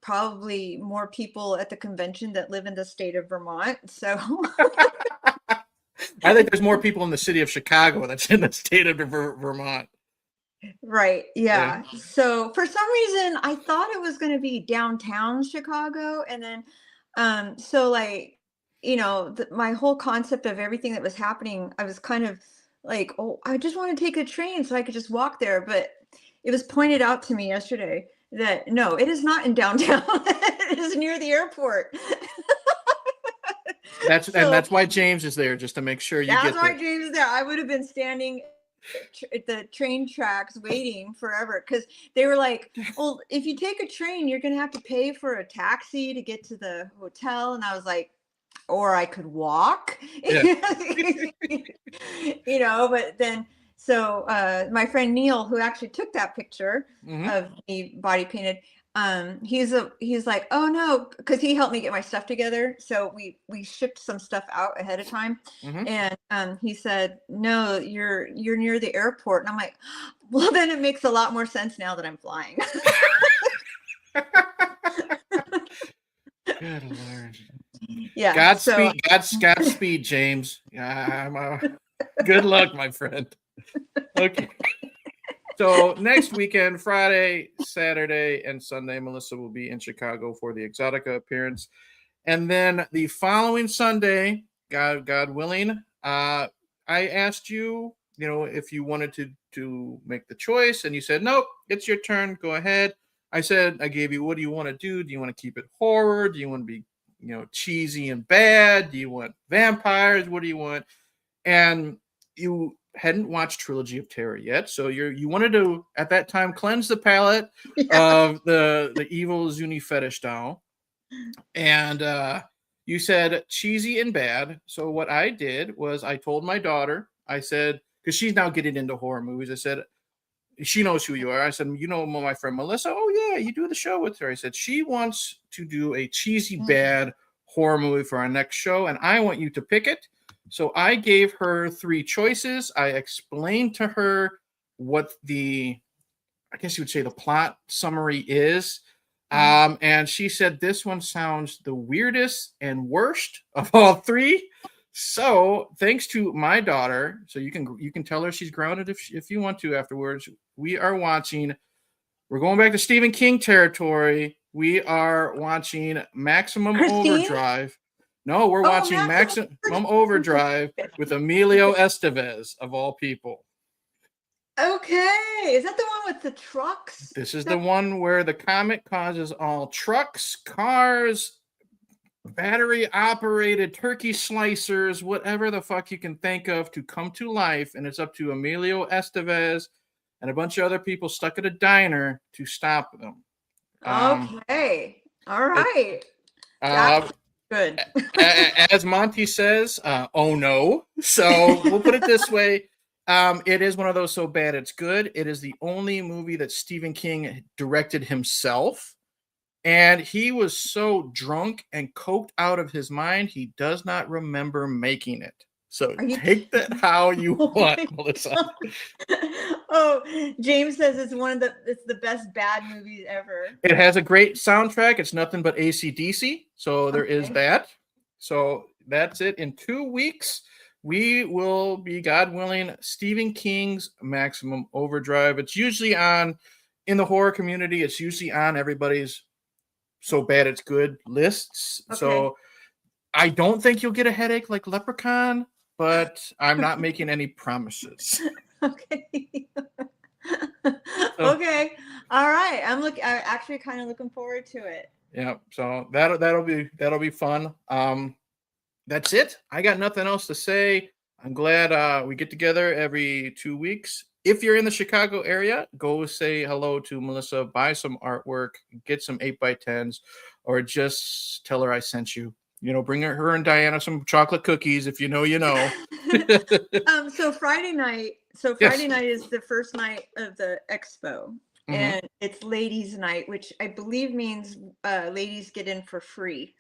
Probably more people at the convention that live in the state of Vermont. So I think there's more people in the city of Chicago that's in the state of Vermont. Right. Yeah. So for some reason, I thought it was going to be downtown Chicago. And then, so like, my whole concept of everything that was happening, I was kind of like, oh, I just want to take a train so I could just walk there. But it was pointed out to me yesterday that no, it is not in downtown. It is near the airport. That's why James is there, just to make sure you get there. That's why James is there. I would have been standing at the train tracks waiting forever because they were like, well, if you take a train, you're going to have to pay for a taxi to get to the hotel. And I was like, or I could walk, but then, so my friend Neil, who actually took that picture of me body painted, he's like, oh no, because he helped me get my stuff together. So we shipped some stuff out ahead of time, and he said, no, you're near the airport, and I'm like, well, then it makes a lot more sense now that I'm flying. Good Lord. Yeah. Godspeed, James. Good luck, my friend. Okay. So next weekend, Friday, Saturday, and Sunday, Melissa will be in Chicago for the Exotica appearance. And then the following Sunday, God willing, I asked you, if you wanted to make the choice, and you said, nope, it's your turn. Go ahead. I gave you, what do you want to do? Do you want to keep it horror? Do you want to be, cheesy and bad? Do you want vampires? What do you want? And you hadn't watched Trilogy of Terror yet, so you wanted to at that time cleanse the palate of the evil Zuni Fetish Doll, and you said cheesy and bad. So what I did was I told my daughter, I said, because she's now getting into horror movies, I said, she knows who you are. I said, my friend Melissa. Oh yeah, you do the show with her. I said she wants to do a cheesy bad horror movie for our next show, and I want you to pick it. So I gave her 3 choices. I explained to her what I guess you would say the plot summary is. And she said, this one sounds the weirdest and worst of all 3. So thanks to my daughter, so you can tell her she's grounded if you want to afterwards. We're going back to Stephen King territory. We are watching Maximum Overdrive. No, we're watching Maximum Overdrive with Emilio Estevez, of all people. Okay. Is that the one with the trucks? This is the one where the comet causes all trucks, cars, battery-operated turkey slicers, whatever the fuck you can think of, to come to life, and it's up to Emilio Estevez and a bunch of other people stuck at a diner to stop them. Okay. All right. Uh, That's good. as Monty says, oh no. So we'll put it this way. It is one of those so bad it's good. It is the only movie that Stephen King directed himself. And he was so drunk and coked out of his mind, he does not remember making it. So take that how you want, Melissa. Oh, James says it's the best bad movies ever. It has a great soundtrack. It's nothing but AC/DC. So there is that. So that's it. In 2 weeks, we will be, God willing, Stephen King's Maximum Overdrive. It's usually on, in the horror community, it's usually on everybody's so bad it's good lists. Okay. So I don't think you'll get a headache like Leprechaun, but I'm not making any promises. Okay. Okay. All right. I'm actually kind of looking forward to it. Yeah. So that'll be fun. That's it. I got nothing else to say. I'm glad we get together every 2 weeks. If you're in the Chicago area, go say hello to Melissa, buy some artwork, get some 8x10s, or just tell her I sent you. You know, bring her and Diana some chocolate cookies. If you know, you know. So Friday night is the first night of the expo. Mm-hmm. And it's ladies' night, which I believe means ladies get in for free.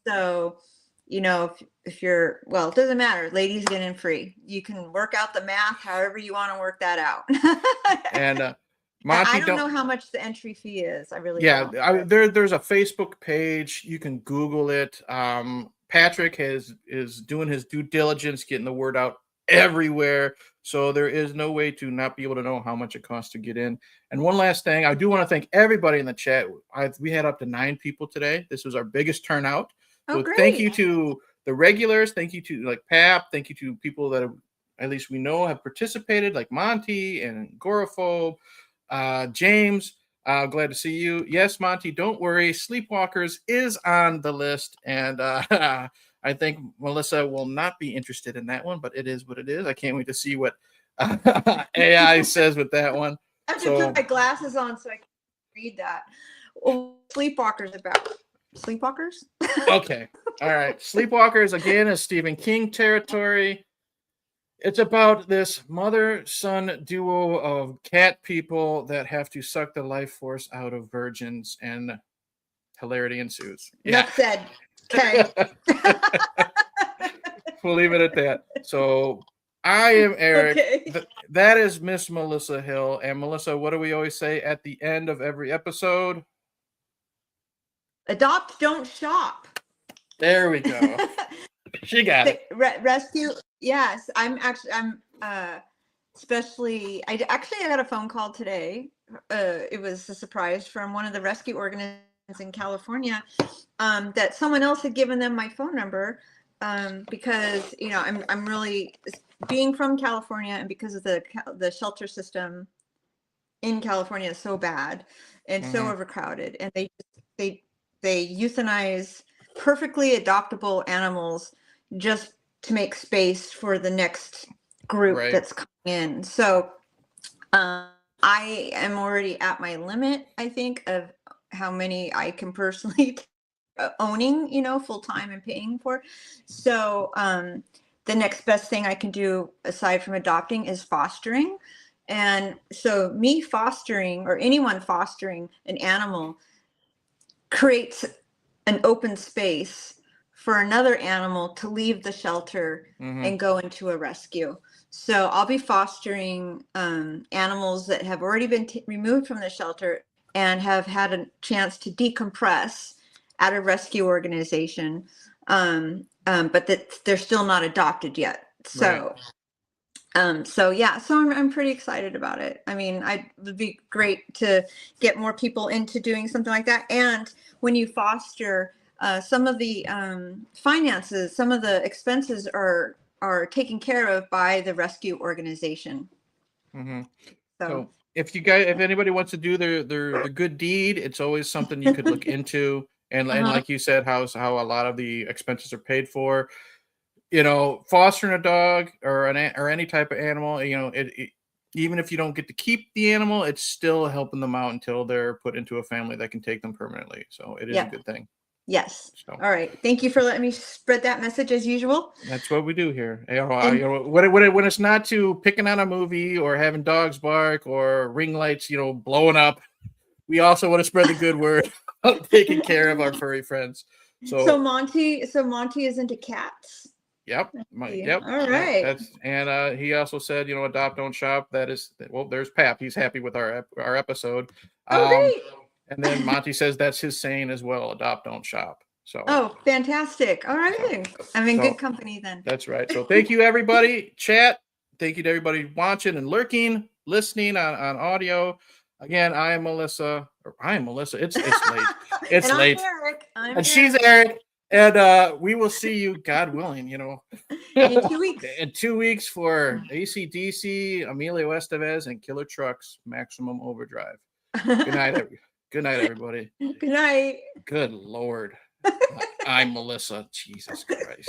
So, you know, if you're, well, it doesn't matter. Ladies get in free. You can work out the math however you want to work that out. And Monty, I don't know how much the entry fee is. I really don't. There's a Facebook page. You can Google it. Patrick is doing his due diligence, getting the word out everywhere. So there is no way to not be able to know how much it costs to get in. And one last thing, I do want to thank everybody in the chat. We had up to 9 people today. This was our biggest turnout. So thank you to the regulars. Thank you to like Pap. Thank you to people that have, at least we know, have participated, like Monty and Agoraphobe, James. Glad to see you. Yes, Monty, don't worry. Sleepwalkers is on the list. And I think Melissa will not be interested in that one, but it is what it is. I can't wait to see what AI says with that one. I have to put my glasses on so I can read that. Well, Sleepwalkers about. Sleepwalkers? Okay. All right. Sleepwalkers, again, is Stephen King territory. It's about this mother-son duo of cat people that have to suck the life force out of virgins, and hilarity ensues. Enough said. Okay. We'll leave it at that. So I am Eric. Okay. That is Miss Melissa Hill. And Melissa, what do we always say at the end of every episode? Adopt, don't shop. There we go. She got it. Rescue. Yes, I'm especially. I got a phone call today. It was a surprise from one of the rescue organizations in California that someone else had given them my phone number because you know I'm really, being from California, and because of the shelter system in California is so bad and so overcrowded, and they euthanize perfectly adoptable animals just to make space for the next group that's coming in. So I am already at my limit, I think, of how many I can personally owning, you know, full time and paying for. So the next best thing I can do aside from adopting is fostering. And so me fostering, or anyone fostering an animal, creates an open space for another animal to leave the shelter and go into a rescue. So I'll be fostering animals that have already been removed from the shelter and have had a chance to decompress at a rescue organization, but that they're still not adopted yet. So so I'm pretty excited about it. I mean, it would be great to get more people into doing something like that. And when you foster, some of the finances, some of the expenses are taken care of by the rescue organization. So if anybody wants to do their good deed, it's always something you could look into. And like you said, how a lot of the expenses are paid for. You know, fostering a dog or any type of animal, you know, even if you don't get to keep the animal, it's still helping them out until they're put into a family that can take them permanently. So it is a good thing. Yes. So, all right. Thank you for letting me spread that message as usual. That's what we do here. When it's not to picking on a movie or having dogs bark or ring lights, blowing up, we also want to spread the good word of taking care of our furry friends. So Monty is into cats. Yep. All right. And he also said, adopt, don't shop. There's Pap. He's happy with our episode. Great. And then Monty says that's his saying as well: adopt, don't shop. So. Fantastic. All right. I'm in good company then. That's right. So thank you, everybody. Chat. Thank you to everybody watching and lurking, listening on audio. Again, I am Melissa. It's late. It's and late. I'm Eric. And she's Eric. And we will see you, God willing, in 2 weeks. In 2 weeks for AC/DC, Emilio Estevez, and Killer Trucks Maximum Overdrive. Good night, Good night, everybody. Good night. Good Lord. I'm Melissa. Jesus Christ.